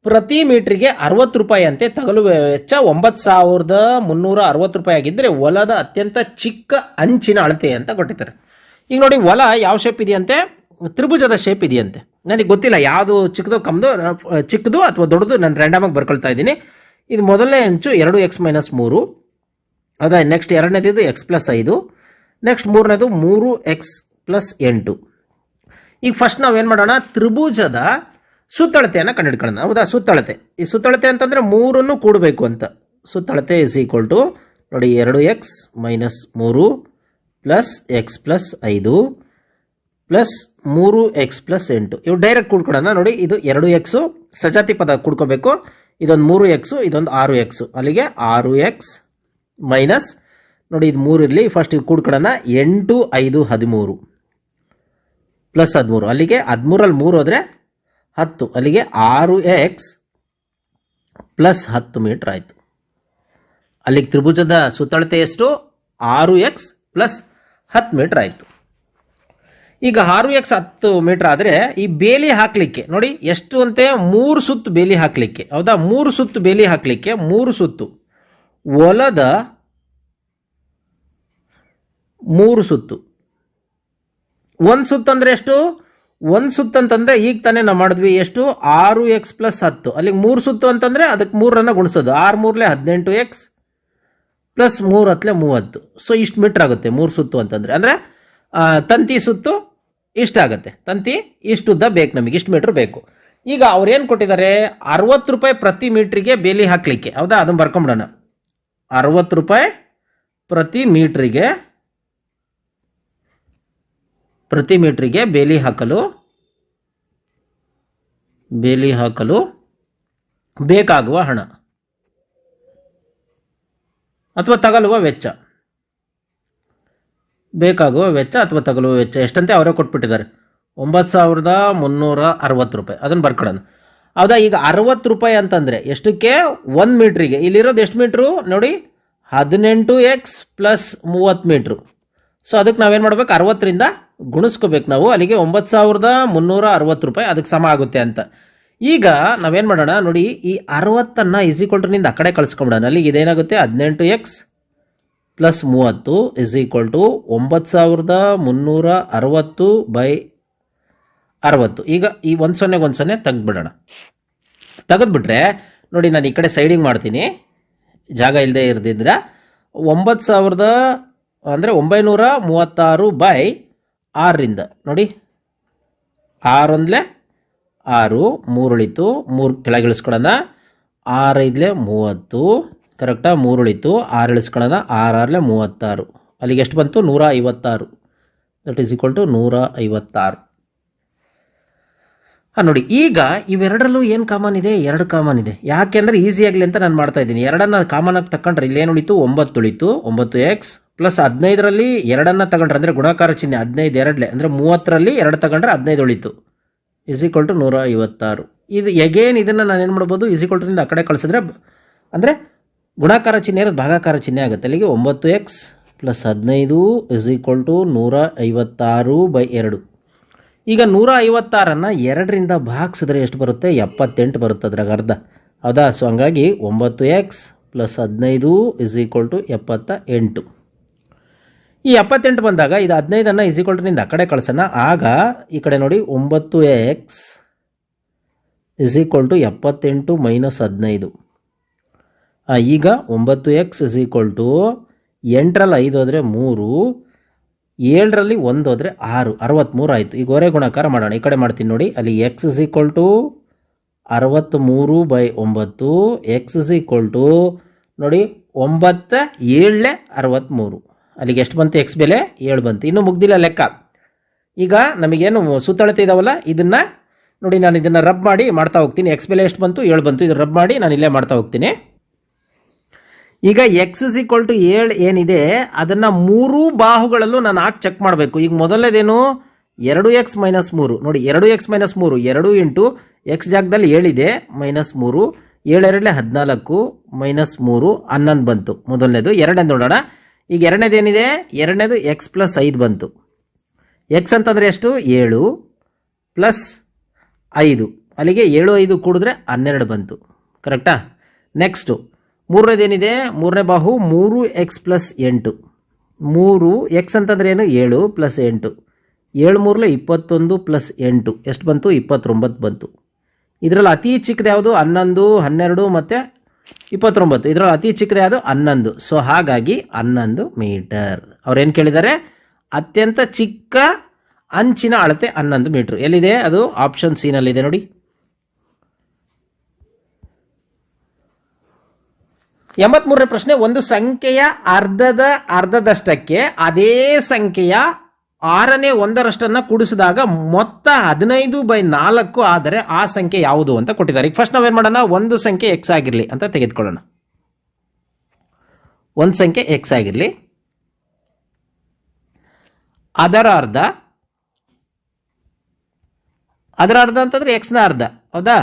ಪ್ರತಿ ಮೀಟರ್ಗೆ 60 ರೂಪಾಯಿ ಅಂತೆ ತಗಲುವ ವೆಚ್ಚ 9360 ರೂಪಾಯಿ ಆಗಿದ್ದರೆ ಹೊಲದ ಅತ್ಯಂತ ಚಿಕ್ಕ ಅಂಚಿನ ಅಳತೆ ಅಂತ ಕೊಟ್ಟಿದ್ದಾರೆ. ಈಗ ನೋಡಿ, ಹೊಲ ಯಾವ ಶೇಪ್ ಇದೆಯಂತೆ? ತ್ರಿಭುಜದ ಶೇಪ್ ಇದೆಯಂತೆ. ನನಗೆ ಗೊತ್ತಿಲ್ಲ ಯಾವುದು ಚಿಕ್ಕದು ಅಥವಾ ದೊಡ್ಡದು, ನಾನು ರ್ಯಾಂಡಮ್ ಆಗಿ ಬರ್ಕೊಳ್ತಾ ಇದ್ದೀನಿ. ಇದು ಮೊದಲನೇ ಅಂಚು 2x ಮೈನಸ್ 3. ಅದ ನೆಕ್ಸ್ಟ್ ಎರಡನೇದು ಇದು x ಪ್ಲಸ್ 5. ನೆಕ್ಸ್ಟ್ ಮೂರನೇದು 3x ಪ್ಲಸ್ 8. ಈಗ ಫಸ್ಟ್ ನಾವೇನು ಮಾಡೋಣ? ತ್ರಿಭುಜದ ಸುತ್ತಳತೆಯನ್ನು ಕಂಡುಹಿಡ್ಕೊಳ್ಳೋಣ. ಹೌದಾ? ಸುತ್ತಳತೆ, ಈ ಸುತ್ತಳತೆ ಅಂತಂದ್ರೆ 3 ಕೂಡಬೇಕು ಅಂತ. ಸುತ್ತಳತೆ ಇಸ್ ಈಕ್ವಲ್ ಟು ನೋಡಿ, 2x minus 3 plus x plus 5 plus 3x plus 8. ಇವು ಡೈರೆಕ್ಟ್ ಕೂಡ್ಕೊಳ್ಳೋಣ ನೋಡಿ. ಇದು 2x ಸಜಾತಿ ಪದ ಕೂಡ್ಕೋಬೇಕು. ಇದೊಂದು 3x, ಇದೊಂದು 6x. ಅಲ್ಲಿಗೆ 6x ಮೈನಸ್ ನೋಡಿ, ಇದು 3 ಇರಲಿ, ಫಸ್ಟ್ ಇದು ಕೂಡ್ಕೊಳ್ಳೋಣ. 8 5 13 ಪ್ಲಸ್ 13. ಅಲ್ಲಿಗೆ 13ರಲ್ಲಿ 3 ಹೋದ್ರೆ 10. ಅಲ್ಲಿಗೆ 6x ಪ್ಲಸ್ 10 ಮೀಟರ್ ಆಯಿತು. ಅಲ್ಲಿಗೆ ತ್ರಿಭುಜದ ಸುತ್ತಳತೆ ಎಷ್ಟು? 6x ಪ್ಲಸ್ 10 ಮೀಟರ್ ಆಯಿತು. ಈಗ 6x 10 ಮೀಟರ್ ಆದರೆ ಈ ಬೇಲಿ ಹಾಕಲಿಕ್ಕೆ ನೋಡಿ ಎಷ್ಟು ಅಂತೆ? 3 ಸುತ್ತು ಬೇಲಿ ಹಾಕಲಿಕ್ಕೆ. ಹೌದಾ? 3 ಸುತ್ತು ಬೇಲಿ ಹಾಕಲಿಕ್ಕೆ 3 ಸುತ್ತು ಹೊಲದ 3 ಸುತ್ತು. ಒಂದು ಸುತ್ತು ಅಂದರೆ ಎಷ್ಟು? ಒಂದು ಸುತ್ತು ಅಂತಂದ್ರೆ ಈಗ ತಾನೇ ನಾವು ಮಾಡಿದ್ವಿ ಎಷ್ಟು? 6x plus 10. ಅಲ್ಲಿಗೆ 3 ಸುತ್ತು ಅಂತಂದ್ರೆ ಅದಕ್ಕೆ 3 ಗುಣಿಸೋದು. 6 3 18x ಪ್ಲಸ್ 3 10 30. ಸೊ ಇಷ್ಟು ಮೀಟರ್ ಆಗುತ್ತೆ 3 ಸುತ್ತು ಅಂತಂದ್ರೆ. ಅಂದ್ರೆ ತಂತಿ ಸುತ್ತು ಇಷ್ಟಾಗುತ್ತೆ. ತಂತಿ ಇಷ್ಟುದ್ದ ಬೇಕು ನಮಗೆ, ಇಷ್ಟು ಮೀಟರ್ ಬೇಕು. ಈಗ ಅವ್ರು ಏನು ಕೊಟ್ಟಿದ್ದಾರೆ? 60 ರೂಪಾಯಿ ಪ್ರತಿ ಮೀಟ್ರಿಗೆ ಬೇಲಿ ಹಾಕ್ಲಿಕ್ಕೆ. ಹೌದಾ? ಅದನ್ನು ಬರ್ಕೊಂಬಿಡೋಣ. 60 ರೂಪಾಯಿ ಪ್ರತಿ ಮೀಟ್ರಿಗೆ ಬೇಲಿ ಹಾಕಲು ಬೇಕಾಗುವ ಹಣ ಅಥವಾ ತಗಲುವ ವೆಚ್ಚ. ಅಥವಾ ತಗಲುವ ವೆಚ್ಚ ಎಷ್ಟಂತೆ ಅವರೇ ಕೊಟ್ಬಿಟ್ಟಿದ್ದಾರೆ, 9360 ರೂಪಾಯಿ. ಅದನ್ನು ಬರ್ಕೊಳ್ಳೋಣ. ಹೌದಾ? ಈಗ 60 ರೂಪಾಯಿ ಅಂತಂದರೆ ಎಷ್ಟಕ್ಕೆ? 1 ಮೀಟ್ರಿಗೆ. ಇಲ್ಲಿರೋದು ಎಷ್ಟು ಮೀಟ್ರು ನೋಡಿ? 18x plus 30 metre. ಸೊ ಅದಕ್ಕೆ ನಾವೇನು ಮಾಡ್ಬೇಕು? 60ರಿಂದ ಗುಣಿಸ್ಕೋಬೇಕು ನಾವು. ಅಲ್ಲಿಗೆ 9360 ರೂಪಾಯಿ ಅದಕ್ಕೆ ಸಮ ಆಗುತ್ತೆ ಅಂತ. ಈಗ ನಾವೇನು ಮಾಡೋಣ ನೋಡಿ, ಈ 60ಅನ್ನು = ಆ ಕಡೆ ಕಳಿಸ್ಕೊಂಬಿಡೋಣ. ಅಲ್ಲಿಗೆ ಇದೇನಾಗುತ್ತೆ? 18x plus 30 9360/60. ಈಗ ಈ 10 ತೆಗೆದ್ಬಿಡೋಣ. ತೆಗೆದ್ಬಿಟ್ರೆ ನೋಡಿ, ನಾನು ಈ ಕಡೆ ಸೈಡಿಂಗ್ ಮಾಡ್ತೀನಿ, ಜಾಗ ಇಲ್ಲದೆ ಇರದಿದ್ರೆ 9000 ಅಂದರೆ 936/6ರಿಂದ ನೋಡಿ, 6 1 6, 3 ಉಳಿತು, 3 ಕೆಳಗಿಳಿಸ್ಕೊಳ್ಳೋಣ, 6 5 30 ಕರೆಕ್ಟಾ? 3 ಉಳಿತು, 6 ಇಳಿಸ್ಕೊಳ್ಳೋಣ, 6 6 36. ಅಲ್ಲಿಗೆ ಎಷ್ಟು ಬಂತು? 156. That is equal to 156. ನೋಡಿ, ಈಗ ಇವೆರಡರಲ್ಲೂ ಏನು ಕಾಮನ್ ಇದೆ? 2 ಕಾಮನ್ ಇದೆ. ಯಾಕೆಂದರೆ ಈಸಿ ಆಗಲಿ ಅಂತ ನಾನು ಮಾಡ್ತಾ ಇದ್ದೀನಿ. 2 ಕಾಮನ್ ಆಗಿ ತಗೊಂಡ್ರೆ ಇಲ್ಲೇನು ಉಳಿತು? 9 ಉಳಿತು. 9x ಪ್ಲಸ್ 15ರಲ್ಲಿ 2 ತಗೊಂಡ್ರೆ ಅಂದರೆ ಗುಣಾಕಾರ ಚಿಹ್ನೆ 15 2 ಅಂದರೆ 30ರಲ್ಲಿ 2 ತಗೊಂಡ್ರೆ 15 ಉಳಿತು = 156. ಇದು ಎಗೇನ್ ಇದನ್ನು ನಾನು ಏನು ಮಾಡ್ಬೋದು? = ಆ ಕಡೆ ಕಳಿಸಿದ್ರೆ ಅಂದರೆ ಗುಣಾಕಾರ ಚಿಹ್ನೆ ಇರೋದು ಭಾಗಾಕಾರ ಚಿಹ್ನೆ ಆಗುತ್ತೆ. ಅಲ್ಲಿಗೆ 9x ಪ್ಲಸ್ 15 = 156/2. ಈಗ 156ಅನ್ನು 2ರಿಂದ ಭಾಗಿಸಿದ್ರೆ ಎಷ್ಟು ಬರುತ್ತೆ? 78 ಬರುತ್ತೆ, ಅದ್ರಾಗ ಅರ್ಧ. ಹೌದಾ? ಸೊ ಹಂಗಾಗಿ 9x ಪ್ಲಸ್ 15 = 78. ಈ 78 ಬಂದಾಗ ಇದು 15ಅನ್ನು = ಆ ಕಡೆ ಕಳಿಸೋಣ. ಆಗ ಈ ಕಡೆ ನೋಡಿ, 9x = 78 ಮೈನಸ್ 15. ಈಗ 9x = 8ರಲ್ಲಿ 5 ಹೋದರೆ 3, 7ರಲ್ಲಿ 1 ಹೋದರೆ 6, 63 ಆಯಿತು. ಈಗ ಹೊರೆ ಗುಣಾಕಾರ ಮಾಡೋಣ. ಈ ಕಡೆ ಮಾಡ್ತೀನಿ ನೋಡಿ. ಅಲ್ಲಿ x = 63/9, x ನೋಡಿ 9 7 63. ಅಲ್ಲಿಗೆ ಎಷ್ಟು ಬಂತು? ಎಕ್ಸ್ ಬೆಲೆ 7 ಬಂತು. ಇನ್ನೂ ಮುಗ್ದಿಲ್ಲ ಲೆಕ್ಕ. ಈಗ ನಮಗೇನು ಸುತ್ತಳತೆ ಇದಾವಲ್ಲ, ಇದನ್ನು ನೋಡಿ, ನಾನು ಇದನ್ನು ರಬ್ ಮಾಡಿ ಮಾಡ್ತಾ ಹೋಗ್ತೀನಿ. ಎಕ್ಸ್ ಬೆಲೆ ಎಷ್ಟು ಬಂತು? 7 ಬಂತು. ಇದು ರಬ್ ಮಾಡಿ ನಾನು ಇಲ್ಲೇ ಮಾಡ್ತಾ ಹೋಗ್ತೀನಿ. ಈಗ x = 7 ಏನಿದೆ ಅದನ್ನು 3 ಬಾಹುಗಳಲ್ಲೂ ನಾನು ಹಾಕಿ ಚೆಕ್ ಮಾಡಬೇಕು. ಈಗ ಮೊದಲನೇದೇನು? 2x - 3 ನೋಡಿ, 2x - 3 2 ಇಂಟು x ಜಾಗದಲ್ಲಿ 7 ಇದೆ, -3, 7 2 14 -3 11 ಬಂತು ಮೊದಲನೇದು. ಎರಡನೇದು ನೋಡೋಣ. ಈಗ ಎರಡನೇದೇನಿದೆ? ಎರಡನೇದು x ಪ್ಲಸ್ 5 ಬಂತು. x ಅಂತಂದರೆ ಎಷ್ಟು? 7 ಪ್ಲಸ್ 5. ಅಲ್ಲಿಗೆ 7 5 ಕೂಡಿದ್ರೆ 12 ಬಂತು. ಕರೆಕ್ಟಾ? ನೆಕ್ಸ್ಟು ಮೂರನೇದೇನಿದೆ? ಮೂರನೇ ಬಾಹು 3x ಪ್ಲಸ್ 8. 3x ಅಂತಂದ್ರೆ ಏನು? 7 ಪ್ಲಸ್ 8. 7 3 21 ಪ್ಲಸ್ 8 ಎಷ್ಟು ಬಂತು? 29 ಬಂತು. ಇದರಲ್ಲಿ ಅತಿ ಚಿಕ್ಕದು ಯಾವುದು? 11, 12 ಮತ್ತು 29. ಇದರಲ್ಲಿ ಅತಿ ಚಿಕ್ಕದು ಯಾವುದು? 11. ಸೊ ಹಾಗಾಗಿ 11 ಮೀಟರ್. ಅವ್ರೇನು ಕೇಳಿದ್ದಾರೆ? ಅತ್ಯಂತ ಚಿಕ್ಕ ಅಂಚಿನ ಅಳತೆ 11 ಮೀಟರ್. ಎಲ್ಲಿದೆ ಅದು? ಆಪ್ಷನ್ ಸಿ ನಲ್ಲಿದೆ ನೋಡಿ. 83ನೇ ಪ್ರಶ್ನೆ. ಒಂದು ಸಂಖ್ಯೆಯ ಅರ್ಧದಷ್ಟಕ್ಕೆ ಅದೇ ಸಂಖ್ಯೆಯ 6ನೇ 1ರಷ್ಟನ್ನು ಕೂಡಿಸಿದಾಗ ಮೊತ್ತ 15/4 ಆದರೆ ಆ ಸಂಖ್ಯೆ ಯಾವುದು ಅಂತ ಕೊಟ್ಟಿದ್ದಾರೆ. ಈಗ ಫಸ್ಟ್ ನಾವೇನು ಮಾಡೋಣ? ಒಂದು ಸಂಖ್ಯೆ x ಆಗಿರಲಿ ಅಂತ ತೆಗೆದುಕೊಳ್ಳೋಣ. ಒಂದು ಸಂಖ್ಯೆ x ಆಗಿರಲಿ, ಅದರ ಅರ್ಧ ಅಂತಂದ್ರೆ x ನ ಅರ್ಧ. ಹೌದಾ?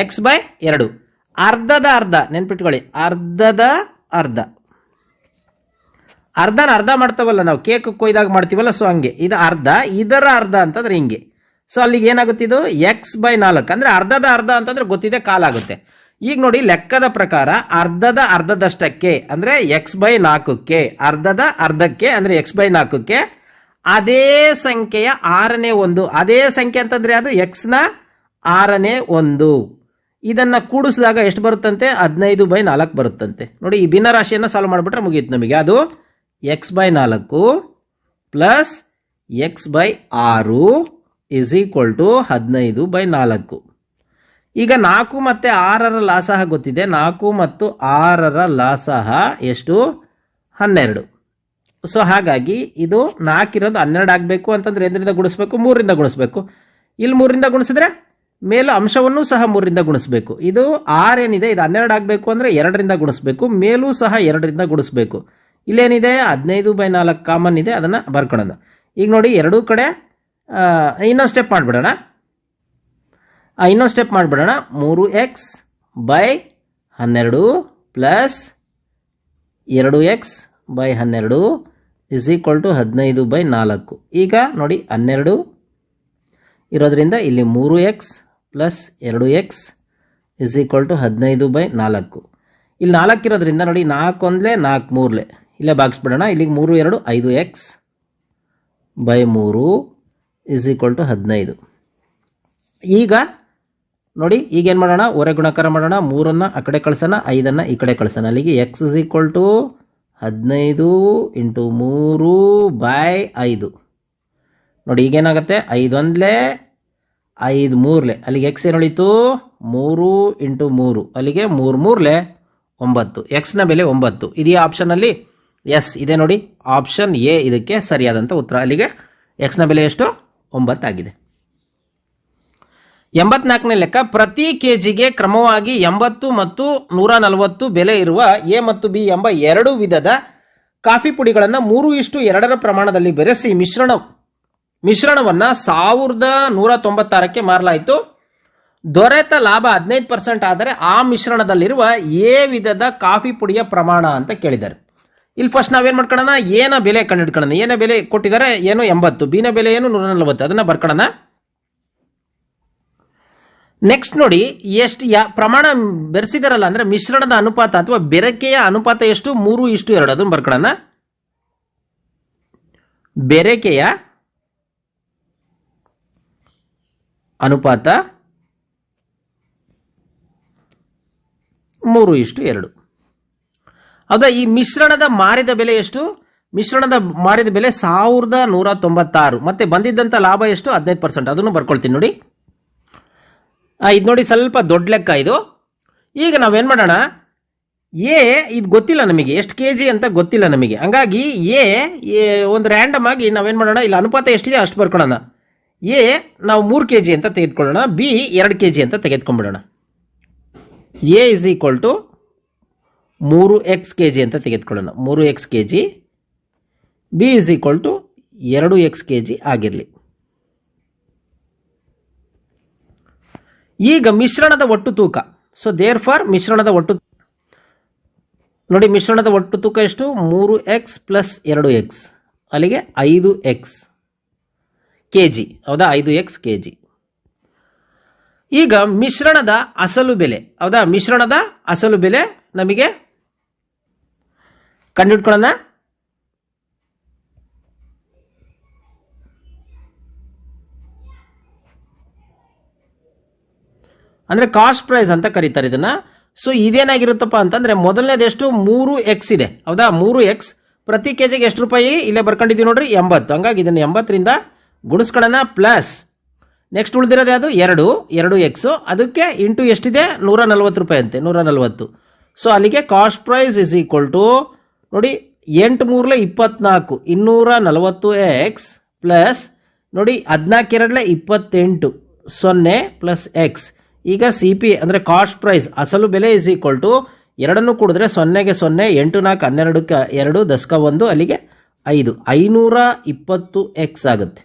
x/2. ಅರ್ಧದ ಅರ್ಧ ನೆನ್ಪಿಟ್ಕೊಳ್ಳಿ. ಅರ್ಧದ ಅರ್ಧ ಅರ್ಧ ಮಾಡ್ತಾವಲ್ಲ ನಾವು, ಕೇಕ್ ಕೊಯ್ದಾಗ ಮಾಡ್ತೀವಲ್ಲ, ಸೊ ಹಂಗೆ ಇದು ಅರ್ಧ, ಇದರ ಅರ್ಧ ಅಂತಂದ್ರೆ ಹಿಂಗೆ. ಸೊ ಅಲ್ಲಿಗೆ ಏನಾಗುತ್ತಿದ್ದು? x/4 ಅಂದರೆ ಅರ್ಧದ ಅರ್ಧ ಅಂತಂದ್ರೆ ಗೊತ್ತಿದೆ, ಕಾಲಾಗುತ್ತೆ. ಈಗ ನೋಡಿ, ಲೆಕ್ಕದ ಪ್ರಕಾರ ಅರ್ಧದ ಅರ್ಧದಷ್ಟಕ್ಕೆ ಅಂದರೆ x/4ಕ್ಕೆ, ಅರ್ಧದ ಅರ್ಧಕ್ಕೆ ಅಂದರೆ x/4ಕ್ಕೆ ಅದೇ ಸಂಖ್ಯೆಯ 6ನೇ 1. ಅದೇ ಸಂಖ್ಯೆ ಅಂತಂದ್ರೆ ಅದು x ನ 6ನೇ 1. ಇದನ್ನು ಕೂಡಿಸಿದಾಗ ಎಷ್ಟು ಬರುತ್ತಂತೆ? 15/4 ಬರುತ್ತಂತೆ. ನೋಡಿ, ಈ ಭಿನ್ನರಾಶಿಯನ್ನು ಸಾಲ್ವ್ ಮಾಡಿಬಿಟ್ರೆ ಮುಗಿಯುತ್ತೆ ನಮಗೆ. ಅದು x/4 ಪ್ಲಸ್ x/6 = 15/4. ಈಗ 4 ಮತ್ತು 6ರ ಲಾಸಹ ಗೊತ್ತಿದೆ. 4 ಮತ್ತು 6ರ ಲಾಸಹ ಎಷ್ಟು? 12. ಸೊ ಹಾಗಾಗಿ ಇದು 4 ಇರೋದು 12 ಆಗಬೇಕು ಅಂತಂದ್ರೆ ಎಂದರಿಂದ ಗುಣಿಸ್ಬೇಕು? 3ರಿಂದ ಗುಣಿಸ್ಬೇಕು. ಇಲ್ಲಿ 3ರಿಂದ ಗುಣಿಸಿದ್ರೆ ಮೇಲೂ ಅಂಶವನ್ನು ಸಹ 3ರಿಂದ ಗುಣಿಸ್ಬೇಕು. ಇದು 6 ಏನಿದೆ ಇದು 12 ಆಗಬೇಕು ಅಂದರೆ 2ರಿಂದ ಗುಣಿಸ್ಬೇಕು. ಮೇಲೂ ಸಹ 2ರಿಂದ ಗುಣಿಸ್ಬೇಕು. ಇಲ್ಲೇನಿದೆ? 15/4 ಕಾಮನ್ ಇದೆ, ಅದನ್ನು ಬರ್ಕೊಳ್ಳೋಣ. ಈಗ ನೋಡಿ, ಎರಡೂ ಕಡೆ ಇನ್ನೊಂದು ಸ್ಟೆಪ್ ಮಾಡಿಬಿಡೋಣ. ಇನ್ನೊಂದು ಸ್ಟೆಪ್ ಮಾಡಿಬಿಡೋಣ. 3x/12 plus 2x/12 is equal to 15/4. ಈಗ ನೋಡಿ 12 ಇರೋದ್ರಿಂದ ಇಲ್ಲಿ 3x plus 2x is equal to 15/4. ಇಲ್ಲಿ 4 ಇರೋದ್ರಿಂದ ನೋಡಿ 4 1 4 3 ಇಲ್ಲೇ ಭಾಗಿಸ್ಬಿಡೋಣ. ಇಲ್ಲಿಗೆ 3 2 5x/3 ಇಸ್ ಈಕ್ವಲ್ ಟು 15. ಈಗ ನೋಡಿ ಈಗೇನು ಮಾಡೋಣ, ಹೊರ ಗುಣಾಕಾರ ಮಾಡೋಣ. 3 ಆ ಕಡೆ ಕಳ್ಸೋಣ, 5 ಈ ಕಡೆ ಕಳ್ಸೋಣ. ಅಲ್ಲಿಗೆ x ಇಸ್ ಈಕ್ವಲ್ ಟು 15 × 3/5. ನೋಡಿ ಈಗೇನಾಗುತ್ತೆ, 5 1 5 3 ಅಲ್ಲಿಗೆ ಎಕ್ಸ್ ಏನು ಉಳಿತು, 3 × 3 ಅಲ್ಲಿಗೆ 3 3 9. ಎಕ್ಸ್ನ ಬೆಲೆ 9 ಇದೆಯಾ ಆಪ್ಷನಲ್ಲಿ? ಎಸ್ ಇದೆ ನೋಡಿ, ಆಪ್ಷನ್ ಎ ಇದಕ್ಕೆ ಸರಿಯಾದಂಥ ಉತ್ತರ. ಅಲ್ಲಿಗೆ ಎಕ್ಸ್ನ ಬೆಲೆ ಎಷ್ಟು, 9 ಆಗಿದೆ. 84ನೇ ಲೆಕ್ಕ, ಪ್ರತಿ ಕೆಜಿಗೆ ಕ್ರಮವಾಗಿ 80 ಮತ್ತು 140 ಬೆಲೆ ಇರುವ ಎ ಮತ್ತು ಬಿ ಎಂಬ 2 ವಿಧದ ಕಾಫಿ ಪುಡಿಗಳನ್ನು 3:2 ಪ್ರಮಾಣದಲ್ಲಿ ಬೆರೆಸಿ ಮಿಶ್ರಣವನ್ನು 1196ಕ್ಕೆ ಮಾರಲಾಯಿತು. ದೊರೆತ ಲಾಭ 15% ಆದರೆ ಆ ಮಿಶ್ರಣದಲ್ಲಿರುವ ಎ ವಿಧದ ಕಾಫಿ ಪುಡಿಯ ಪ್ರಮಾಣ ಅಂತ ಕೇಳಿದ್ದಾರೆ. ಇಲ್ಲಿ ಫಸ್ಟ್ ನಾವೇನು ಮಾಡ್ಕೊಳ್ಳೋಣ, ಏನ ಬೆಲೆ ಕಂಡುಹಿಡ್ಕೊಳ್ಳೋಣ. ಏನ ಬೆಲೆ ಕೊಟ್ಟಿದ್ದಾರೆ, ಏನು 80, ಬಿನ ಬೆಲೆ ಏನು 140, ಅದನ್ನು ಬರ್ಕೊಳ್ಳೋಣ. ನೆಕ್ಸ್ಟ್ ನೋಡಿ, ಎಷ್ಟು ಪ್ರಮಾಣ ಬೆರೆಸಿದಾರಲ್ಲ ಅಂದರೆ ಮಿಶ್ರಣದ ಅನುಪಾತ ಅಥವಾ ಬೆರಕೆಯ ಅನುಪಾತ ಎಷ್ಟು, 3:2. ಅದನ್ನು ಬರ್ಕೊಳ್ಳೋಣ. ಬೆರಕೆಯ ಅನುಪಾತ 3:2. ಹೌದಾ? ಈ ಮಿಶ್ರಣದ ಮಾರಿದ ಬೆಲೆ ಎಷ್ಟು? ಮಿಶ್ರಣದ ಮಾರಿದ ಬೆಲೆ 1196. ಮತ್ತೆ ಬಂದಿದ್ದಂಥ ಲಾಭ ಎಷ್ಟು, 15%. ಅದನ್ನು ಬರ್ಕೊಳ್ತೀನಿ ನೋಡಿ. ಇದು ನೋಡಿ ಸ್ವಲ್ಪ ದೊಡ್ಡ ಲೆಕ್ಕ ಇದು. ಈಗ ನಾವೇನು ಮಾಡೋಣ, ಇದು ಗೊತ್ತಿಲ್ಲ ನಮಗೆ, ಎಷ್ಟು ಕೆ ಜಿ ಅಂತ ಗೊತ್ತಿಲ್ಲ ನಮಗೆ. ಹಂಗಾಗಿ ಒಂದು ರ್ಯಾಂಡಮ್ ಆಗಿ ನಾವೇನು ಮಾಡೋಣ, ಇಲ್ಲಿ ಅನುಪಾತ ಎಷ್ಟಿದೆ ಅಷ್ಟು ಬರ್ಕೊಳ್ಳೋಣ. ನಾವು 3 kg ಅಂತ ತೆಗೆದುಕೊಳ್ಳೋಣ, ಬಿ 2 kg ಅಂತ ತೆಗೆದುಕೊಂಡ್ಬಿಡೋಣ. A is equal to 3x kg ಅಂತ ತೆಗೆದುಕೊಳ್ಳೋಣ. 3x kg, B is equal to 2x kg ಆಗಿರಲಿ. ಈಗ ಮಿಶ್ರಣದ ಒಟ್ಟು ತೂಕ, ಸೊ ದೇರ್ ಫಾರ್ ಮಿಶ್ರಣದ ಒಟ್ಟು ನೋಡಿ, ಮಿಶ್ರಣದ ಒಟ್ಟು ತೂಕ ಎಷ್ಟು, 3x ಪ್ಲಸ್ 2x ಅಲ್ಲಿಗೆ 5x kg. ಹೌದಾ? 5x kg. ಈಗ ಮಿಶ್ರಣದ ಅಸಲು ಬೆಲೆ, ಹೌದಾ? ಮಿಶ್ರಣದ ಅಸಲು ಬೆಲೆ ನಮಗೆ ಕಂಡುಹಿಡ್ಕೊಳ್ಳೋಣ. ಅಂದರೆ ಕಾಸ್ಟ್ ಪ್ರೈಸ್ ಅಂತ ಕರೀತಾರೆ ಇದನ್ನ. ಸೊ ಇದೇನಾಗಿರುತ್ತಪ್ಪ ಅಂತಂದ್ರೆ ಮೊದಲನೇದು ಎಷ್ಟು, 3x ಇದೆ. ಹೌದಾ? 3x ಪ್ರತಿ ಕೆಜಿಗೆ ಎಷ್ಟು ರೂಪಾಯಿ ಇಲ್ಲೇ ಬರ್ಕೊಂಡಿದ್ದೀವಿ ನೋಡ್ರಿ, 80. ಹಂಗಾಗಿ ಇದನ್ನು 80ರಿಂದ ಗುಣಿಸ್ಕೊಳ್ಳೋಣ. ಪ್ಲಸ್ ನೆಕ್ಸ್ಟ್ ಉಳಿದಿರೋದು ಯಾವುದು, 2x, ಅದಕ್ಕೆ ಇಂಟು ಎಷ್ಟಿದೆ, 140 ರೂಪಾಯಿ ಅಂತೆ, 140. ಸೊ ಅಲ್ಲಿಗೆ cost price is equal to ನೋಡಿ 8 3 24, 240x ಪ್ಲಸ್ ನೋಡಿ 14 2 28, 0 ಪ್ಲಸ್ ಎಕ್ಸ್. ಈಗ ಸಿ ಪಿ ಅಂದರೆ ಕಾಸ್ಟ್ ಪ್ರೈಸ್ ಅಸಲು ಬೆಲೆ ಇಸ್ ಈಕ್ವಲ್ ಟು ಎರಡನ್ನು ಕೂಡಿದ್ರೆ 0ಗೆ 0, 8 4 12ಕ್ಕೆ 2 10ಕ್ಕೆ 1 ಅಲ್ಲಿಗೆ 5, 520x ಆಗುತ್ತೆ.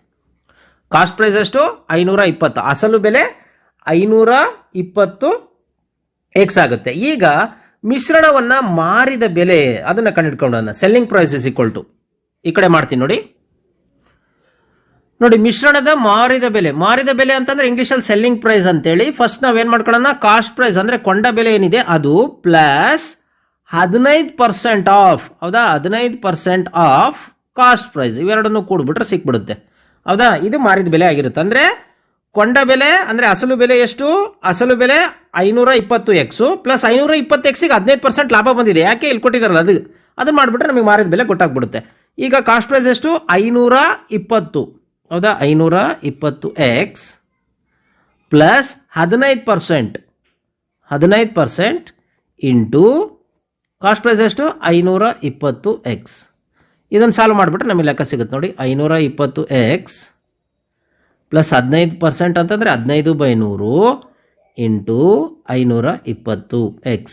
ಕಾಸ್ಟ್ ಪ್ರೈಸ್ ಎಷ್ಟು, 520. ಅಸಲು ಬೆಲೆ 520x ಆಗುತ್ತೆ. ಈಗ ಮಿಶ್ರಣವನ್ನು ಮಾರಿದ ಬೆಲೆ ಅದನ್ನು ಕಂಡುಹಿಡ್ಕೊಳ್ಳೋಣ. Selling price is equal to, ಈ ಕಡೆ ಮಾಡ್ತೀನಿ ನೋಡಿ. ಮಿಶ್ರಣದ ಮಾರಿದ ಬೆಲೆ ಅಂತಂದ್ರೆ ಇಂಗ್ಲಿಷಲ್ಲಿ ಸೆಲ್ಲಿಂಗ್ ಪ್ರೈಸ್ ಅಂತೇಳಿ. ಫಸ್ಟ್ ನಾವೇನು ಮಾಡ್ಕೊಳ್ಳೋಣ, ಕಾಸ್ಟ್ ಪ್ರೈಸ್ ಅಂದರೆ ಕೊಂಡ ಬೆಲೆ ಏನಿದೆ ಅದು ಪ್ಲಸ್ 15% ಆಫ್. ಹೌದಾ? 15% ಆಫ್ ಕಾಸ್ಟ್ ಪ್ರೈಸ್, ಇವೆರಡನ್ನು ಕೂಡಿಬಿಟ್ರೆ ಸಿಕ್ಬಿಡುತ್ತೆ. ಹೌದಾ? ಇದು ಮಾರಿದ ಬೆಲೆ ಆಗಿರುತ್ತೆ. ಅಂದರೆ ಕೊಂಡ ಬೆಲೆ ಅಂದರೆ ಅಸಲು ಬೆಲೆ ಎಷ್ಟು, ಅಸಲು ಬೆಲೆ 520x ಪ್ಲಸ್ 520xಗೆ 15% ಲಾಭ ಬಂದಿದೆ. ಯಾಕೆ ಇಲ್ಲಿ ಕೊಟ್ಟಿದ್ದಾರಲ್ಲ ಅದನ್ನು ಮಾಡಿಬಿಟ್ರೆ ನಮಗೆ ಮಾರಿದ ಬೆಲೆ ಗೊತ್ತಾಗ್ಬಿಡುತ್ತೆ. ಈಗ ಕಾಸ್ಟ್ ಪ್ರೈಸ್ ಎಷ್ಟು, 520. ಹೌದಾ? 520x plus 15% into cost price ಎಷ್ಟು, 520x. ಇದನ್ನು ಸಾಲ್ವ್ ಮಾಡಿಬಿಟ್ರೆ ನಮಗೆ ಲೆಕ್ಕ ಸಿಗುತ್ತೆ ನೋಡಿ. 520x ಪ್ಲಸ್ 15% ಅಂತಂದರೆ 15/100 ಇಂಟು 520x.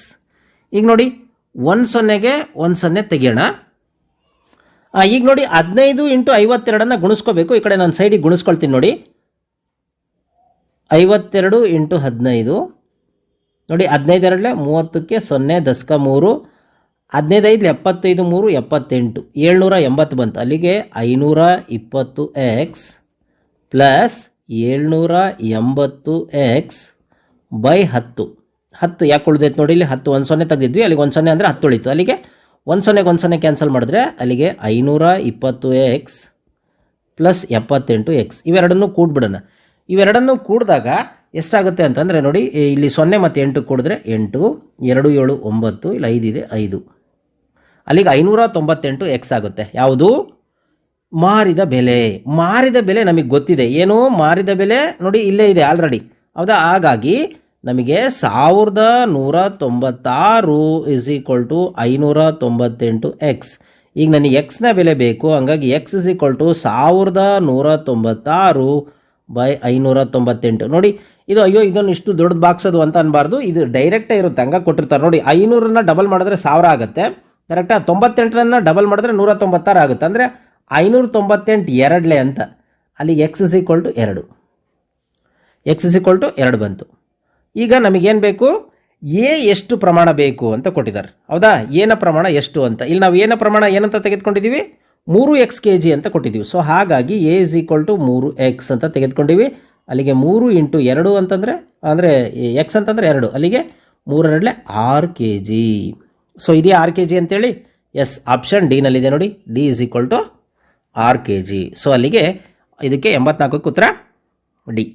ಈಗ ನೋಡಿ 1 0ಗೆ 1 0 ತೆಗಿಯೋಣ. ಈಗ ನೋಡಿ 15 × 52 ಗುಣಿಸ್ಕೋಬೇಕು. ಈ ಕಡೆ ನಾನು ಸೈಡಿಗೆ ಗುಣಿಸ್ಕೊಳ್ತೀನಿ ನೋಡಿ. 52 ಇಂಟು 15 ನೋಡಿ, 15 ಎರಡಲೆ 30ಕ್ಕೆ 0 ದಶಕ 3, 15 5 75 3 78, 780 ಬಂತು. ಅಲ್ಲಿಗೆ 520x ಪ್ಲಸ್ 780x ಬೈ 10. 10 ಯಾಕೆ ಉಳಿದೈತೆ ನೋಡಿ, ಇಲ್ಲಿ 10 ಒಂದು 0 ತೆಗೆದಿದ್ವಿ, ಅಲ್ಲಿಗೆ 1 0 ಅಂದರೆ 10 ಉಳಿತು. ಅಲ್ಲಿಗೆ 1 0 1 0 ಕ್ಯಾನ್ಸಲ್ ಮಾಡಿದ್ರೆ ಅಲ್ಲಿಗೆ 520x ಪ್ಲಸ್ 78x ಇವೆರಡನ್ನೂ ಕೂಡ್ಬಿಡೋಣ. ಇವೆರಡನ್ನೂ ಕೂಡಿದಾಗ ಎಷ್ಟಾಗುತ್ತೆ ಅಂತಂದರೆ ನೋಡಿ, ಇಲ್ಲಿ 0 ಮತ್ತು 8 ಕೂಡಿದ್ರೆ 8, 2 7 9, ಇಲ್ಲಿ 5 ಇದೆ 5, ಅಲ್ಲಿಗೆ 598x ಆಗುತ್ತೆ. ಯಾವುದು? ಮಾರಿದ ಬೆಲೆ. ಮಾರಿದ ಬೆಲೆ ನಮಗೆ ಗೊತ್ತಿದೆ. ಏನು ಮಾರಿದ ಬೆಲೆ ನೋಡಿ, ಇಲ್ಲೇ ಇದೆ ಆಲ್ರೆಡಿ, ಹೌದಾ? ಹಾಗಾಗಿ ನಮಗೆ 1196 ಇಸ್ ಈಕ್ವಲ್ ಟು 598x. ಈಗ ನನಗೆ ಎಕ್ಸ್ನ ಬೆಲೆ ಬೇಕು, ಹಂಗಾಗಿ X is equal to 1196 by 598. ನೋಡಿ ಇದು, ಅಯ್ಯೋ ಇದನ್ನು ಇಷ್ಟು ದೊಡ್ಡ ಬಾಕ್ಸದು ಅಂತ ಅನ್ಬಾರ್ದು, ಇದು ಡೈರೆಕ್ಟೇ ಇರುತ್ತೆ, ಹಂಗಾಗಿ ಕೊಟ್ಟಿರ್ತಾರೆ ನೋಡಿ. 500 ಡಬಲ್ ಮಾಡಿದ್ರೆ 1000 ಆಗುತ್ತೆ, ಕರೆಕ್ಟಾ? 98 ಡಬಲ್ ಮಾಡಿದ್ರೆ 196 ಆಗುತ್ತೆ, ಅಂದರೆ 598 ಎರಡ್ಲೆ ಅಂತ. ಅಲ್ಲಿಗೆ X is equal to 2, X is equal to 2 ಬಂತು. ಈಗ ನಮಗೇನು ಬೇಕು? ಎ ಎಷ್ಟು ಪ್ರಮಾಣ ಬೇಕು ಅಂತ ಕೊಟ್ಟಿದ್ದಾರೆ, ಹೌದಾ? ಏನ ಪ್ರಮಾಣ ಎಷ್ಟು ಅಂತ. ಇಲ್ಲಿ ನಾವು ಏನ ಪ್ರಮಾಣ ಏನಂತ ತೆಗೆದುಕೊಂಡಿದ್ದೀವಿ? 3x kg ಅಂತ ಕೊಟ್ಟಿದ್ದೀವಿ. ಸೊ ಹಾಗಾಗಿ A is equal to 3x ಅಂತ ತೆಗೆದುಕೊಂಡಿವಿ. ಅಲ್ಲಿಗೆ 3 ಇಂಟು 2 ಅಂತಂದರೆ, ಅಂದರೆ ಎಕ್ಸ್ ಅಂತಂದರೆ 2, ಅಲ್ಲಿಗೆ 3 2 6 kg. ಸೊ ಇದೇ 6 kg ಅಂತೇಳಿ? ಎಸ್, ಆಪ್ಷನ್ ಡಿ ನಲ್ಲಿದೆ ನೋಡಿ, D is equal to 6 kg. So ಅಲ್ಲಿಗೆ ಇದಕ್ಕೆ 84ಕ್ಕೆ ಉತ್ತರ ಡಿ.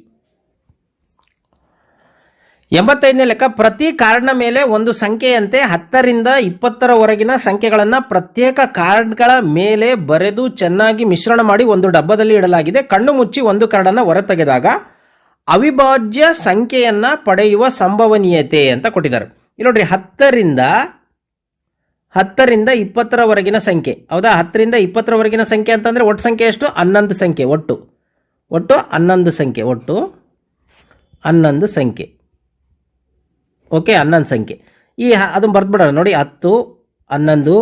85ನೇ ಲೆಕ್ಕ, ಪ್ರತಿ ಕಾರ್ಡ್ನ ಮೇಲೆ ಒಂದು ಸಂಖ್ಯೆಯಂತೆ 10ರಿಂದ 20ರವರೆಗಿನ ಸಂಖ್ಯೆಗಳನ್ನು ಪ್ರತ್ಯೇಕ ಕಾರ್ಡ್ಗಳ ಮೇಲೆ ಬರೆದು ಚೆನ್ನಾಗಿ ಮಿಶ್ರಣ ಮಾಡಿ ಒಂದು ಡಬ್ಬದಲ್ಲಿ ಇಡಲಾಗಿದೆ. ಕಣ್ಣು ಮುಚ್ಚಿ ಒಂದು ಕಾರ್ಡನ್ನು ಹೊರತೆಗೆದಾಗ ಅವಿಭಾಜ್ಯ ಸಂಖ್ಯೆಯನ್ನ ಪಡೆಯುವ ಸಂಭವನೀಯತೆ ಅಂತ ಕೊಟ್ಟಿದ್ದಾರೆ. ಇಲ್ಲಿ ನೋಡ್ರಿ, 10ರಿಂದ 20ರವರೆಗಿನ ಸಂಖ್ಯೆ, ಹೌದಾ? 10ರಿಂದ 20ರವರೆಗಿನ ಸಂಖ್ಯೆ ಅಂತಂದ್ರೆ ಒಟ್ಟು ಸಂಖ್ಯೆ ಎಷ್ಟು? 11 ಸಂಖ್ಯೆ. ಒಟ್ಟು 11 ಸಂಖ್ಯೆ, ಒಟ್ಟು 11 ಸಂಖ್ಯೆ. ಓಕೆ, 11 ಸಂಖ್ಯೆ. ಈ ಅದನ್ನು ಬರ್ದ್ಬಿಡೋಣ ನೋಡಿ. 10, 11,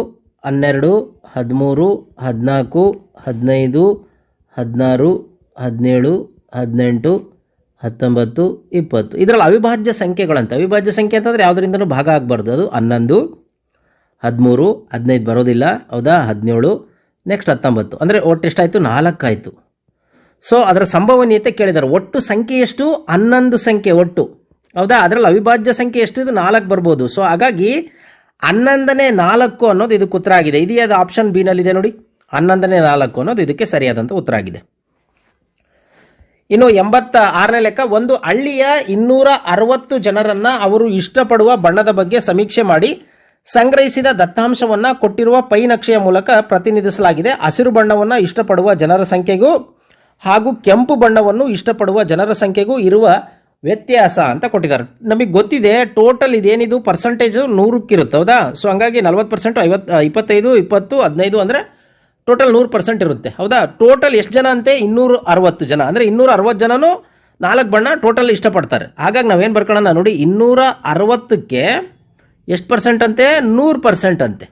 12, 13, 14, 15, 16, 17, 18, 19, 20. ಇದರಲ್ಲಿ ಅವಿಭಾಜ್ಯ ಸಂಖ್ಯೆಗಳಂತ. ಅವಿಭಾಜ್ಯ ಸಂಖ್ಯೆ ಅಂತಂದರೆ ಯಾವುದರಿಂದನೂ ಭಾಗ ಆಗಬಾರ್ದು. ಅದು 11, 13, 15 ಬರೋದಿಲ್ಲ, ಹೌದಾ? 17, ನೆಕ್ಸ್ಟ್ 19, ಅಂದರೆ ಒಟ್ಟು ಎಷ್ಟಾಯಿತು? 4 ಆಯಿತು. ಸೊ ಅದರ ಸಂಭವನೀಯತೆ ಕೇಳಿದ್ದಾರೆ. ಒಟ್ಟು ಸಂಖ್ಯೆ ಎಷ್ಟು? 11 ಸಂಖ್ಯೆ ಒಟ್ಟು, ಹೌದಾ? ಅದರಲ್ಲಿ ಅವಿಭಾಜ್ಯ ಸಂಖ್ಯೆ ಎಷ್ಟಿದೆ? 4 ಬರ್ಬೋದು. ಸೊ ಹಾಗಾಗಿ 11ನೇ 4 ಅನ್ನೋದು ಇದಕ್ಕೆ ಉತ್ತರ ಆಗಿದೆ. ಇದು ಆಪ್ಷನ್ ಬಿ ನಲ್ಲಿದೆ ನೋಡಿ, 11ನೇ 4 ಅನ್ನೋದು ಇದಕ್ಕೆ ಸರಿಯಾದಂಥ ಉತ್ತರ ಆಗಿದೆ. ಇನ್ನು 86ನೇ ಲೆಕ್ಕ, ಒಂದು ಹಳ್ಳಿಯ 260 ಜನರನ್ನ ಅವರು ಇಷ್ಟಪಡುವ ಬಣ್ಣದ ಬಗ್ಗೆ ಸಮೀಕ್ಷೆ ಮಾಡಿ ಸಂಗ್ರಹಿಸಿದ ದತ್ತಾಂಶವನ್ನ ಕೊಟ್ಟಿರುವ ಪೈ ನಕ್ಷೆಯ ಮೂಲಕ ಪ್ರತಿನಿಧಿಸಲಾಗಿದೆ. ಹಸಿರು ಬಣ್ಣವನ್ನು ಇಷ್ಟಪಡುವ ಜನರ ಸಂಖ್ಯೆಗೂ ಹಾಗೂ ಕೆಂಪು ಬಣ್ಣವನ್ನು ಇಷ್ಟಪಡುವ ಜನರ ಸಂಖ್ಯೆಗೂ ಇರುವ ವ್ಯತ್ಯಾಸ ಅಂತ ಕೊಟ್ಟಿದ್ದಾರೆ. ನಮಗೆ ಗೊತ್ತಿದೆ ಟೋಟಲ್ ಇದೇನಿದು ಪರ್ಸೆಂಟೇಜ್ 100ಕ್ಕಿರುತ್ತೆ, ಹೌದಾ? ಸೊ ಹಂಗಾಗಿ 40%, 25, 20, 15 ಅಂದರೆ ಟೋಟಲ್ 100% ಇರುತ್ತೆ, ಹೌದಾ? ಟೋಟಲ್ ಎಷ್ಟು ಜನ ಅಂತೆ? 260 ಜನ. ಅಂದರೆ 260 ಜನನು 4 ಬಣ್ಣ ಟೋಟಲ್ ಇಷ್ಟಪಡ್ತಾರೆ. ಹಾಗಾಗಿ ನಾವೇನು ಬರ್ಕೊಳ್ಳೋಣ ನೋಡಿ, 260ಕ್ಕೆ ಎಷ್ಟು ಪರ್ಸೆಂಟ್ ಅಂತೆ? 100% ಅಂತೆ,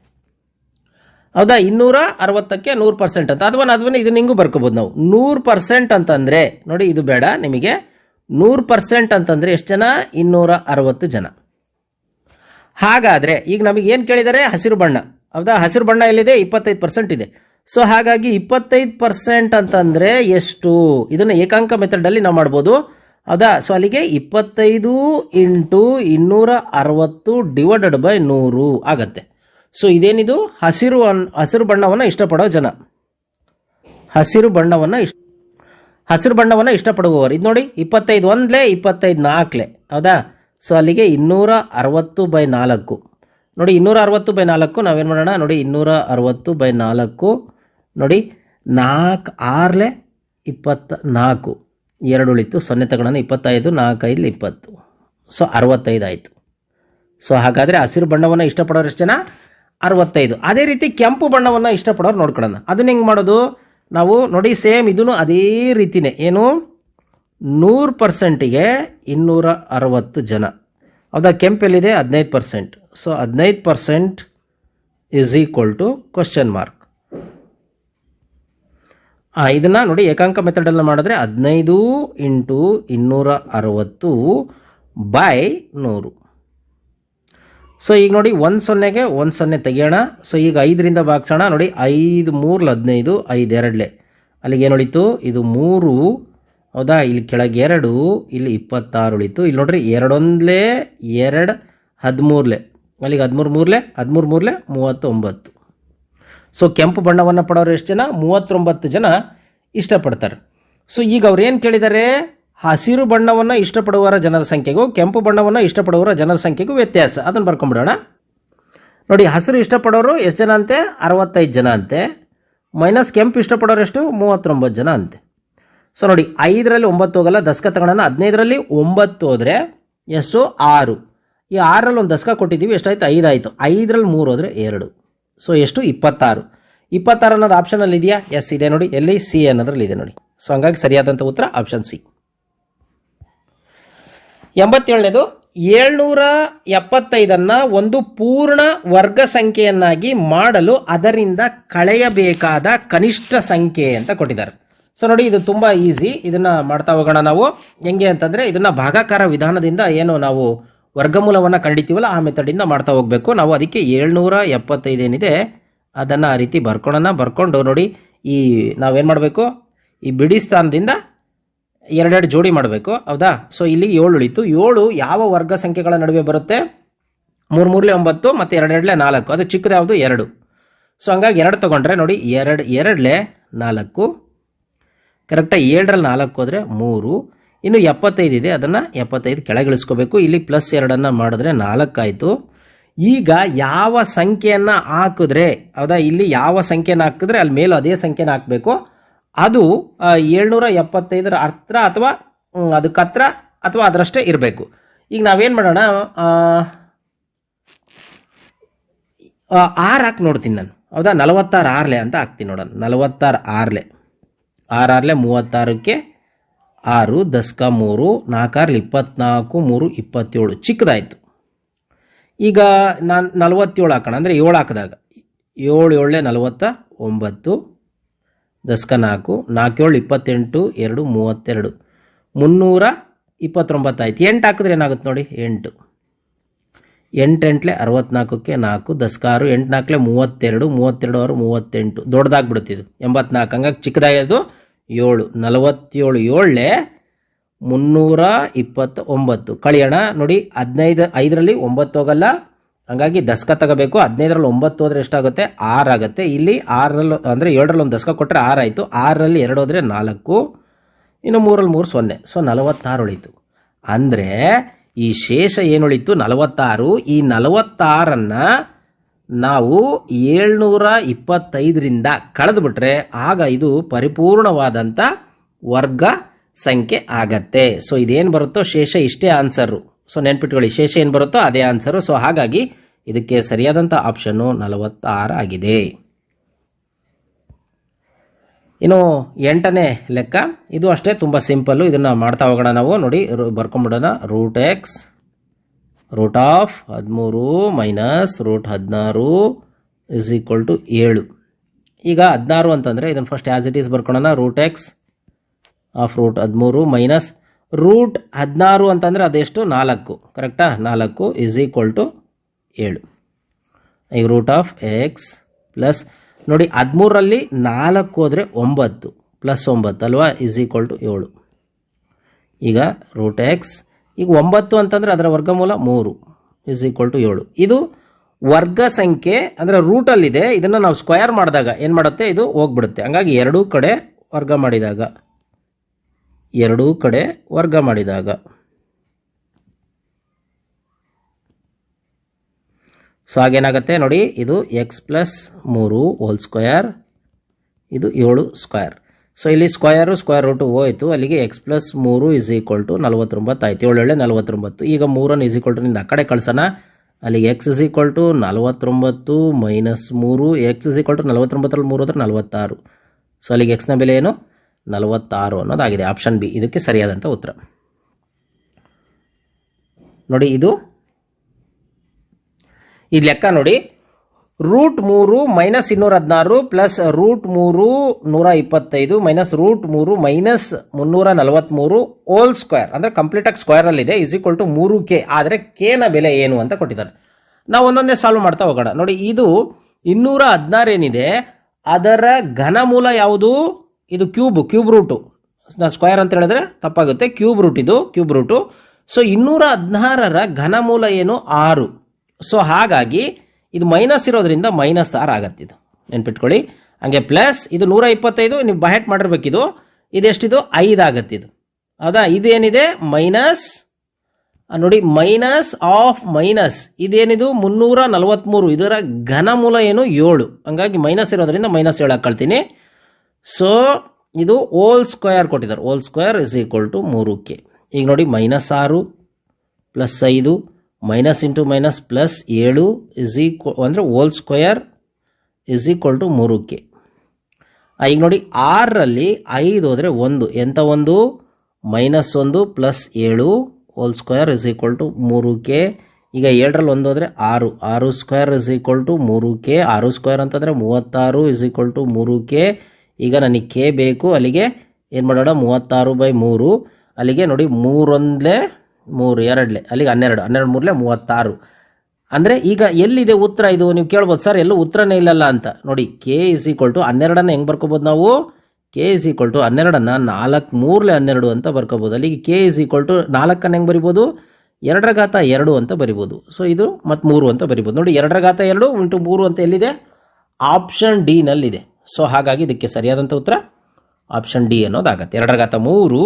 ಹೌದಾ? 260ಕ್ಕೆ 100% ಅಂತ. ಅಥವಾ ಇದನ್ನ ಹಿಂಗೂ ಬರ್ಕೋಬೋದು ನಾವು. 100% ಅಂತಂದರೆ ನೋಡಿ, ಇದು ಬೇಡ ನಿಮಗೆ. 100% ಅಂತಂದರೆ ಎಷ್ಟು ಜನ? 260 ಜನ. ಹಾಗಾದರೆ ಈಗ ನಮಗೆ ಏನು ಕೇಳಿದ್ದಾರೆ? ಹಸಿರು ಬಣ್ಣ, ಹೌದಾ? ಹಸಿರು ಬಣ್ಣ ಎಲ್ಲಿದೆ? 25% ಇದೆ. ಸೊ ಹಾಗಾಗಿ 25% ಅಂತಂದರೆ ಎಷ್ಟು? ಇದನ್ನು ಏಕಾಂಕ ಮೆಥಡಲ್ಲಿ ನಾವು ಮಾಡ್ಬೋದು, ಹೌದಾ? ಸೊ ಅಲ್ಲಿಗೆ 25 ಇಂಟು 260 ಡಿವೈಡೆಡ್ ಬೈ 100 ಆಗತ್ತೆ. ಸೊ ಇದೇನಿದು? ಹಸಿರು ಬಣ್ಣವನ್ನು ಇಷ್ಟಪಡೋ ಜನ, ಹಸಿರು ಬಣ್ಣವನ್ನು ಇಷ್ಟಪಡುವವರು. ಇದು ನೋಡಿ, 25 1 25 4, ಹೌದಾ? ಸೊ ಅಲ್ಲಿಗೆ 260 ಬೈ 4 ನೋಡಿ. 260 ಬೈ 4 ನಾವೇನು ಮಾಡೋಣ ನೋಡಿ, 260 ಬೈ 4 ನೋಡಿ, 4 6 24, 2 ಉಳಿತು, 0 ತಗೊಳ್ಳೋಣ. 25 4 5 20, ಸೊ 65 ಆಯಿತು. ಸೊ ಹಾಗಾದರೆ ಹಸಿರು ಬಣ್ಣವನ್ನು ಇಷ್ಟಪಡೋರು ಎಷ್ಟು ಜನ? 65. ಅದೇ ರೀತಿ ಕೆಂಪು ಬಣ್ಣವನ್ನು ಇಷ್ಟಪಡೋರು ನೋಡ್ಕೊಳ್ಳೋಣ. ಅದನ್ನ ಹೆಂಗೆ ಮಾಡೋದು ನಾವು ನೋಡಿ? ಸೇಮ್ ಇದೂ ಅದೇ ರೀತಿಯೇ. ಏನು? 100%ಗೆ 260 ಜನ, ಹೌದಾ? ಕೆಂಪೆಲ್ಲಿದೆ? 15%. So 15% is equal to question mark. ಇದನ್ನ ನೋಡಿ ಏಕಾಂಕ ಮೆಥಡಲ್ಲಿ ಮಾಡಿದ್ರೆ 15 ಇಂಟು 260 ಬೈ 100. ಸೊ ಈಗ ನೋಡಿ 1 0ಗೆ 1 0 ತೆಗಿಯೋಣ. ಸೊ ಈಗ 5ರಿಂದ ಭಾಗಿಸೋಣ. ನೋಡಿ 5 3 15, 5 2 ಅಲ್ಲಿಗೆ ಏನು ಉಳಿತು? ಇದು 3, ಹೌದಾ? ಇಲ್ಲಿ ಕೆಳಗೆ 2, ಇಲ್ಲಿ 26 ಉಳಿತು. ಇಲ್ಲಿ ನೋಡ್ರಿ 2 1 2 13, ಅಲ್ಲಿಗೆ 13 3 39. ಸೊ ಕೆಂಪು ಬಣ್ಣವನ್ನು ಪಡೋರು ಎಷ್ಟು ಜನ? 39 ಜನ ಇಷ್ಟಪಡ್ತಾರೆ. ಸೊ ಈಗ ಅವ್ರು ಏನು ಕೇಳಿದ್ದಾರೆ? ಹಸಿರು ಬಣ್ಣವನ್ನು ಇಷ್ಟಪಡುವವರ ಜನರ ಸಂಖ್ಯೆಗೂ ಕೆಂಪು ಬಣ್ಣವನ್ನು ಇಷ್ಟಪಡುವವರ ಜನರ ಸಂಖ್ಯೆಗೂ ವ್ಯತ್ಯಾಸ. ಅದನ್ನು ಬರ್ಕೊಂಡ್ಬಿಡೋಣ. ನೋಡಿ, ಹಸಿರು ಇಷ್ಟಪಡೋರು ಎಷ್ಟು ಜನ ಅಂತೆ? 65 ಜನ ಅಂತೆ. ಮೈನಸ್ ಕೆಂಪು ಇಷ್ಟಪಡೋರು ಎಷ್ಟು? 39 ಜನ ಅಂತೆ. ಸೊ ನೋಡಿ, 5ರಲ್ಲಿ 9 ಹೋಗಲ್ಲ, ದಸ್ಕ ತಗೊಳ್ಳೋಣ. 15ರಲ್ಲಿ 9 ಹೋದರೆ ಎಷ್ಟು? 6. ಈ 6ರಲ್ಲಿ ಒಂದು ದಸ್ಕ ಕೊಟ್ಟಿದ್ದೀವಿ, ಎಷ್ಟಾಯ್ತು? 5 ಆಯಿತು. 5ರಲ್ಲಿ 3 ಹೋದರೆ 2. ಸೊ ಎಷ್ಟು? 26. 26 ಅನ್ನೋದು ಆಪ್ಷನಲ್ಲಿ ಇದೆಯಾ? ಎಸ್ ಇದೆ ನೋಡಿ. ಎಲ್ಲಿ? ಸಿ ಅನ್ನೋದ್ರಲ್ಲಿ ಇದೆ ನೋಡಿ. ಸೊ ಹಂಗಾಗಿ ಸರಿಯಾದಂಥ ಉತ್ತರ ಆಪ್ಷನ್ ಸಿ. 87ನೇದು, 775 ಒಂದು ಪೂರ್ಣ ವರ್ಗ ಸಂಖ್ಯೆಯನ್ನಾಗಿ ಮಾಡಲು ಅದರಿಂದ ಕಳೆಯಬೇಕಾದ ಕನಿಷ್ಠ ಸಂಖ್ಯೆ ಅಂತ ಕೊಟ್ಟಿದ್ದಾರೆ. ಸೊ ನೋಡಿ, ಇದು ತುಂಬ ಈಸಿ. ಇದನ್ನು ಮಾಡ್ತಾ ಹೋಗೋಣ ನಾವು. ಹೆಂಗೆ ಅಂತಂದರೆ, ಇದನ್ನು ಭಾಗಾಕಾರ ವಿಧಾನದಿಂದ ಏನು ನಾವು ವರ್ಗಮೂಲವನ್ನು ಕಂಡಿತೀವಲ್ಲ ಆ ಮೆಥಡಿಂದ ಮಾಡ್ತಾ ಹೋಗಬೇಕು ನಾವು. ಅದಕ್ಕೆ 775 ಏನಿದೆ ಅದನ್ನು ಆ ರೀತಿ ಬರ್ಕೊಂಡು ನೋಡಿ, ಈ ನಾವೇನು ಮಾಡಬೇಕು? ಈ ಬಿಡಿ ಸ್ಥಾನದಿಂದ 2 ಜೋಡಿ ಮಾಡಬೇಕು, ಹೌದಾ? ಸೊ ಇಲ್ಲಿ 7 ಉಳಿತು. 7 ಯಾವ ವರ್ಗ ಸಂಖ್ಯೆಗಳ ನಡುವೆ ಬರುತ್ತೆ? 3 3 9 ಮತ್ತು 2 2 4. ಅದು ಚಿಕ್ಕದು ಯಾವುದು? 2. ಸೊ ಹಂಗಾಗಿ 2 ತೊಗೊಂಡ್ರೆ ನೋಡಿ, 2 2 4 ಕರೆಕ್ಟಾಗಿ. 7ರಲ್ಲಿ 4 ಹೋದರೆ 3. ಇನ್ನು 75 ಇದೆ, ಅದನ್ನು 75 ಕೆಳಗಿಳಿಸ್ಕೋಬೇಕು. ಇಲ್ಲಿ +2 ಮಾಡಿದ್ರೆ 4 ಆಯಿತು. ಈಗ ಯಾವ ಸಂಖ್ಯೆಯನ್ನು ಹಾಕಿದ್ರೆ, ಹೌದಾ, ಇಲ್ಲಿ ಯಾವ ಸಂಖ್ಯೆನ ಹಾಕಿದ್ರೆ ಅಲ್ಲಿ ಮೇಲೂ ಅದೇ ಸಂಖ್ಯೆನ ಹಾಕಬೇಕು. ಅದು 775 ಹತ್ರ ಅಥವಾ ಅದಕ್ಕೆ ಹತ್ರ ಅಥವಾ ಅದರಷ್ಟೇ ಇರಬೇಕು. ಈಗ ನಾವೇನು ಮಾಡೋಣ? 6 ಹಾಕಿ ನೋಡ್ತೀನಿ ನಾನು, ಹೌದಾ? 46 6ಲೆ ಅಂತ ಹಾಕ್ತೀನಿ ನೋಡೋಣ. 46 6ಲೆ 36ಕ್ಕೆ 6, ದಸ್ಕ 3, 4 24, 3 27. ಚಿಕ್ಕದಾಯಿತು. ಈಗ ನಾನು 47 ಹಾಕೋಣ, ಅಂದರೆ 7 ಹಾಕಿದಾಗ 7 7 49, ದಸ್ಕ 4, 4 7 28, 2 32, 329 ಆಯ್ತು. 8 ಹಾಕಿದ್ರೆ ಏನಾಗುತ್ತೆ ನೋಡಿ? 8 8 8 64ಕ್ಕೆ 4, ದಸ್ಕ 6, 8 4 32, 32 6 38. ದೊಡ್ಡದಾಗ್ಬಿಡುತ್ತಿದ್ದು 84. ಹಂಗಾಗಿ ಚಿಕ್ಕದಾಗೋದು 7. 47 7 329 ಕಳಿಯೋಣ. ನೋಡಿ, 5ರಲ್ಲಿ 9 ಹೋಗಲ್ಲ, ಹಂಗಾಗಿ ದಸ್ಕ ತಗೋಬೇಕು. 15ರಲ್ಲಿ 9 ಹೋದರೆ ಎಷ್ಟಾಗುತ್ತೆ? 6 ಆಗುತ್ತೆ. ಇಲ್ಲಿ 6ರಲ್ಲಿ ಅಂದರೆ 7ರಲ್ಲಿ ಒಂದು ದಸ್ಕ ಕೊಟ್ಟರೆ 6 ಆಯಿತು. 6ರಲ್ಲಿ 2 ಹೋದರೆ 4, ಇನ್ನು 3ರಲ್ಲಿ 3 0. ಸೊ 46 ಉಳಿತು. ಅಂದರೆ ಈ ಶೇಷ ಏನು ಉಳಿತು? 46. ಈ 46ನ್ನು ನಾವು 725ರಿಂದ ಕಳೆದುಬಿಟ್ರೆ ಆಗ ಇದು ಪರಿಪೂರ್ಣವಾದಂಥ ವರ್ಗ ಸಂಖ್ಯೆ ಆಗತ್ತೆ. ಸೊ ಇದೇನು ಬರುತ್ತೋ ಶೇಷ ಇಷ್ಟೇ ಆನ್ಸರು. ಸೊ ನೆನ್ಪಿಟ್ಕೊಳ್ಳಿ, ಶೇಷ ಏನು ಬರುತ್ತೋ ಅದೇ ಆನ್ಸರು. ಸೊ ಹಾಗಾಗಿ ಇದಕ್ಕೆ ಸರಿಯಾದಂಥ ಆಪ್ಷನ್ನು 46 ಆಗಿದೆ. ಇನ್ನು 8ನೇ ಲೆಕ್ಕ, ಇದು ಅಷ್ಟೇ ತುಂಬ ಸಿಂಪಲ್ಲು. ಇದನ್ನು ಮಾಡ್ತಾ ಹೋಗೋಣ ನಾವು. ನೋಡಿ, ಬರ್ಕೊಂಬಿಡೋಣ. √x √13 minus √16 = 7. ಈಗ 16 ಅಂತಂದರೆ ಇದನ್ನು ಫಸ್ಟ್ ಆ್ಯಸ್ ಇಟ್ ಈಸ್ ಬರ್ಕೊಳ್ಳೋಣ. √x ಆಫ್ √13 ಮೈನಸ್ √16 ಅಂತಂದರೆ ಅದೆಷ್ಟು? 4, ಕರೆಕ್ಟಾ? 4 = 7. ಈಗ √x ಪ್ಲಸ್ ನೋಡಿ, 13ರಲ್ಲಿ 4 ಹೋದರೆ 9 ಪ್ಲಸ್ 9 ಅಲ್ವಾ? = 7. ಈಗ √x ಈಗ 9 ಅಂತಂದರೆ ಅದರ ವರ್ಗಮೂಲ 3 = 7. ಇದು ವರ್ಗ ಸಂಖ್ಯೆ ಅಂದರೆ ರೂಟಲ್ಲಿದೆ. ಇದನ್ನು ನಾವು ಸ್ಕ್ವಯರ್ ಮಾಡಿದಾಗ ಏನು ಮಾಡುತ್ತೆ? ಇದು ಹೋಗ್ಬಿಡುತ್ತೆ. ಹಂಗಾಗಿ ಎರಡೂ ಕಡೆ ವರ್ಗ ಮಾಡಿದಾಗ ಸೊ ಹಾಗೇನಾಗುತ್ತೆ ನೋಡಿ, ಇದು x + 3 ಹೋಲ್ ಸ್ಕ್ವಯರ್, ಇದು 7 ಸ್ಕ್ವಯರ್. ಸೊ ಇಲ್ಲಿ ಸ್ಕ್ವಯರು ಸ್ಕ್ವಯರ್ ರೂಟು ಹೋಯಿತು. ಅಲ್ಲಿಗೆ x + 3 = 49 ಆಯಿತು. 7 7 49. ಈಗ 3 = ಆ ಕಡೆ ಕಳ್ಸೋಣ. ಅಲ್ಲಿಗೆ x = 49 ಮೈನಸ್ 3, x = 49ರಲ್ಲಿ 3 ಹೋದ್ರೆ 46. ಸೊ ಅಲ್ಲಿಗೆ x ನ ಬೆಲೆ ಏನು? 46 ಅನ್ನೋದಾಗಿದೆ. ಆಪ್ಷನ್ ಬಿ ಇದಕ್ಕೆ ಸರಿಯಾದಂಥ ಉತ್ತರ. ನೋಡಿ, ಇದು ಈ ಲೆಕ್ಕ ನೋಡಿ, √3 minus 216 plus √3 125 minus √3 minus 343 whole square ಅಂದರೆ ಕಂಪ್ಲೀಟ್ ಆಗಿ ಸ್ಕ್ವೇರ್ ಅಲ್ಲಿ ಇದೆ ಇಸ್ ಈಕ್ವಲ್ ಟು 3k. ಆದರೆ k ನ ಬೆಲೆ ಏನು ಅಂತ ಕೊಟ್ಟಿದ್ದಾರೆ. ನಾವು ಒಂದೊಂದೇ ಸಾಲ್ವ್ ಮಾಡ್ತಾ ಹೋಗೋಣ. ನೋಡಿ, ಇದು 216 ಏನಿದೆ ಅದರ ಘನಮೂಲ ಯಾವುದು? ಇದು ಕ್ಯೂಬ್ ರೂಟು. ನಾವು ಸ್ಕ್ವೇರ್ ಅಂತ ಹೇಳಿದ್ರೆ ತಪ್ಪಾಗುತ್ತೆ. Cube root. ಸೊ 216ರ ಘನಮೂಲ ಏನು? 6. ಸೊ ಹಾಗಾಗಿ ಇದು ಮೈನಸ್ ಇರೋದ್ರಿಂದ -6 ಆಗತ್ತೆ. ಇದು ನೆನ್ಪಿಟ್ಕೊಳ್ಳಿ. ಹಂಗೆ ಪ್ಲಸ್ ಇದು 125 ನೀವು ಬಹೆಟ್ ಮಾಡಿರ್ಬೇಕಿದು. ಇದೆಷ್ಟಿದು? 5 ಆಗತ್ತೆ. ಇದು ಹೌದಾ? ಇದೇನಿದೆ? ಮೈನಸ್. ನೋಡಿ, ಮೈನಸ್ ಆಫ್ ಮೈನಸ್ ಇದೇನಿದು? 343. ಇದರ ಘನಮೂಲ ಏನು? 7. ಹಂಗಾಗಿ ಮೈನಸ್ ಇರೋದ್ರಿಂದ -7 ಹಾಕೊಳ್ತೀನಿ. ಸೊ ಇದು ಹೋಲ್ ಸ್ಕ್ವೇರ್ ಕೊಟ್ಟಿದ್ದಾರೆ. Whole square is equal to 3k. ಈಗ ನೋಡಿ, -6 plus 5 minus into minus plus 7 is equal ಅಂದರೆ whole square is equal to 3k. ಈಗ ನೋಡಿ, 6ರಲ್ಲಿ 5 ಹೋದರೆ 1. ಎಂಥ 1? -1 plus 7 whole square is equal to 3k. ಈಗ 7ರಲ್ಲಿ 1 ಹೋದರೆ 6 square is equal to 3k. 6 square ಅಂತಂದರೆ 36 ಇಸ್ ಈಕ್ವಲ್ ಟು 3k. ಈಗ ನನಗೆ k ಬೇಕು. ಅಲ್ಲಿಗೆ ಏನು ಮಾಡೋಣ? 36/3. ಅಲ್ಲಿಗೆ ನೋಡಿ, 3 2 ಅಲ್ಲಿಗೆ 12 3 36. ಅಂದರೆ ಈಗ ಎಲ್ಲಿದೆ ಉತ್ತರ? ಇದು ನೀವು ಕೇಳ್ಬೋದು, ಸರ್ ಎಲ್ಲೂ ಉತ್ತರನೇ ಇಲ್ಲಲ್ಲ ಅಂತ. ನೋಡಿ, k ಇಸ್ ಈಕ್ವಲ್ ಟು 12 ಹೆಂಗೆ ಬರ್ಕೋಬೋದು ನಾವು? k ಇಸ್ ಈಕ್ವಲ್ ಟು 12 4 3 12 ಅಂತ ಬರ್ಕೋಬೋದು. ಅಲ್ಲಿಗೆ k ಇಸ್ ಈಕ್ವಲ್ ಟು 4 ಹೆಂಗೆ ಬರಿಬೋದು? 2 ಅಂತ ಬರಿಬೋದು. ಸೊ ಇದು ಮತ್ತು 3 ಅಂತ ಬರಿಬೋದು. ನೋಡಿ, 2 ಇಂಟು 3 ಅಂತ ಎಲ್ಲಿದೆ? ಆಪ್ಷನ್ ಡಿ ನಲ್ಲಿದೆ. ಸೊ ಹಾಗಾಗಿ ಇದಕ್ಕೆ ಸರಿಯಾದಂಥ ಉತ್ತರ ಆಪ್ಷನ್ ಡಿ ಅನ್ನೋದಾಗತ್ತೆ. 2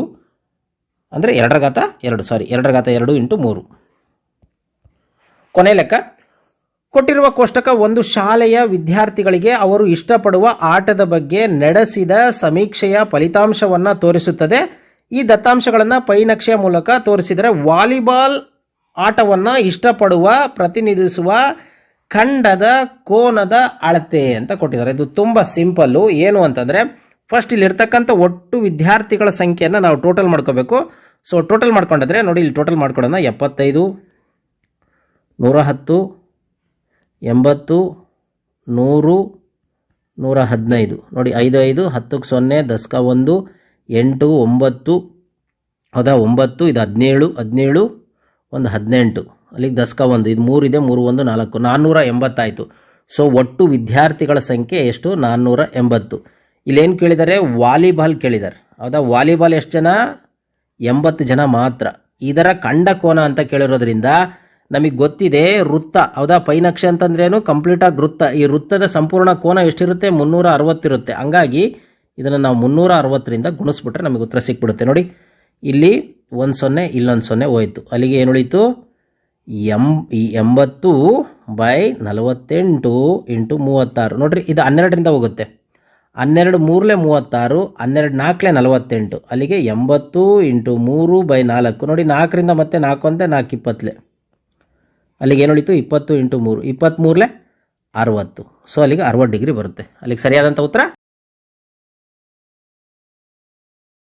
ಅಂದರೆ 2 ಇಂಟು 3. ಕೊನೆ ಲೆಕ್ಕ. ಕೊಟ್ಟಿರುವ ಕೋಷ್ಟಕ ಒಂದು ಶಾಲೆಯ ವಿದ್ಯಾರ್ಥಿಗಳಿಗೆ ಅವರು ಇಷ್ಟಪಡುವ ಆಟದ ಬಗ್ಗೆ ನಡೆಸಿದ ಸಮೀಕ್ಷೆಯ ಫಲಿತಾಂಶವನ್ನು ತೋರಿಸುತ್ತದೆ. ಈ ದತ್ತಾಂಶಗಳನ್ನು ಪೈ ನಕ್ಷೆಯ ಮೂಲಕ ತೋರಿಸಿದರೆ ವಾಲಿಬಾಲ್ ಆಟವನ್ನು ಇಷ್ಟಪಡುವ ಪ್ರತಿನಿಧಿಸುವ ಖಂಡದ ಕೋನದ ಅಳತೆ ಅಂತ ಕೊಟ್ಟಿದ್ದಾರೆ. ಇದು ತುಂಬ ಸಿಂಪಲ್ಲು. ಏನು ಅಂತಂದರೆ, ಫಸ್ಟ್ ಇಲ್ಲಿ ಇರ್ತಕ್ಕಂಥ ಒಟ್ಟು ವಿದ್ಯಾರ್ಥಿಗಳ ಸಂಖ್ಯೆಯನ್ನು ನಾವು ಟೋಟಲ್ ಮಾಡ್ಕೋಬೇಕು. ಸೊ ಟೋಟಲ್ ಮಾಡ್ಕೊಂಡಿದ್ರೆ ನೋಡಿ, ಇಲ್ಲಿ ಟೋಟಲ್ ಮಾಡ್ಕೊಳ್ಳೋಣ. 75 110 80 100 115. ನೋಡಿ, 5 5 10ಕ್ಕೆ 0 10ಕ್ಕೆ 1 8 9. ಹೌದಾ? 9 ಇದು 17 17 1 18. ಅಲ್ಲಿಗೆ 10ಕ್ಕೆ 1 ಇದು 3 ಇದೆ. 3 1 4 480 ಆಯಿತು. ಸೊ ಒಟ್ಟು ವಿದ್ಯಾರ್ಥಿಗಳ ಸಂಖ್ಯೆ ಎಷ್ಟು? 480. ಇಲ್ಲೇನು ಕೇಳಿದ್ದಾರೆ? ವಾಲಿಬಾಲ್ ಕೇಳಿದ್ದಾರೆ. ಹೌದಾ? ವಾಲಿಬಾಲ್ ಎಷ್ಟು ಜನ? 80 ಜನ ಮಾತ್ರ. ಇದರ ಖಂಡ ಕೋನ ಅಂತ ಕೇಳಿರೋದ್ರಿಂದ ನಮಗೆ ಗೊತ್ತಿದೆ ವೃತ್ತ. ಹೌದಾ? ಪೈನಕ್ಷೆ ಅಂತಂದ್ರೇನು? ಕಂಪ್ಲೀಟಾಗಿ ವೃತ್ತ. ಈ ವೃತ್ತದ ಸಂಪೂರ್ಣ ಕೋನ ಎಷ್ಟಿರುತ್ತೆ? 360 ಇರುತ್ತೆ. ಹಂಗಾಗಿ ಇದನ್ನು ನಾವು 360ರಿಂದ ಗುಣಿಸ್ಬಿಟ್ರೆ ನಮಗೆ ಉತ್ತರ ಸಿಕ್ಬಿಡುತ್ತೆ. ನೋಡಿ, ಇಲ್ಲಿ 1 0 ಇಲ್ಲೊಂದು 0 ಹೋಯಿತು. ಅಲ್ಲಿಗೆ ಏನು ಉಳಿತು? 80/48 ಇಂಟು 36. ನೋಡ್ರಿ, ಇದು 12ರಿಂದ ಹೋಗುತ್ತೆ. 12 3 36, 12 4 48. ಅಲ್ಲಿಗೆ 80 ಇಂಟು 3/4. ನೋಡಿ, 4ರಿಂದ ಮತ್ತೆ 4 ಅಂತೆ 4 20. ಅಲ್ಲಿಗೆ ಏನು ಉಳಿತು? 20 ಇಂಟು 3 23 60. ಸೊ ಅಲ್ಲಿಗೆ 60 ಡಿಗ್ರಿ ಬರುತ್ತೆ. ಅಲ್ಲಿಗೆ ಸರಿಯಾದಂಥ ಉತ್ತರ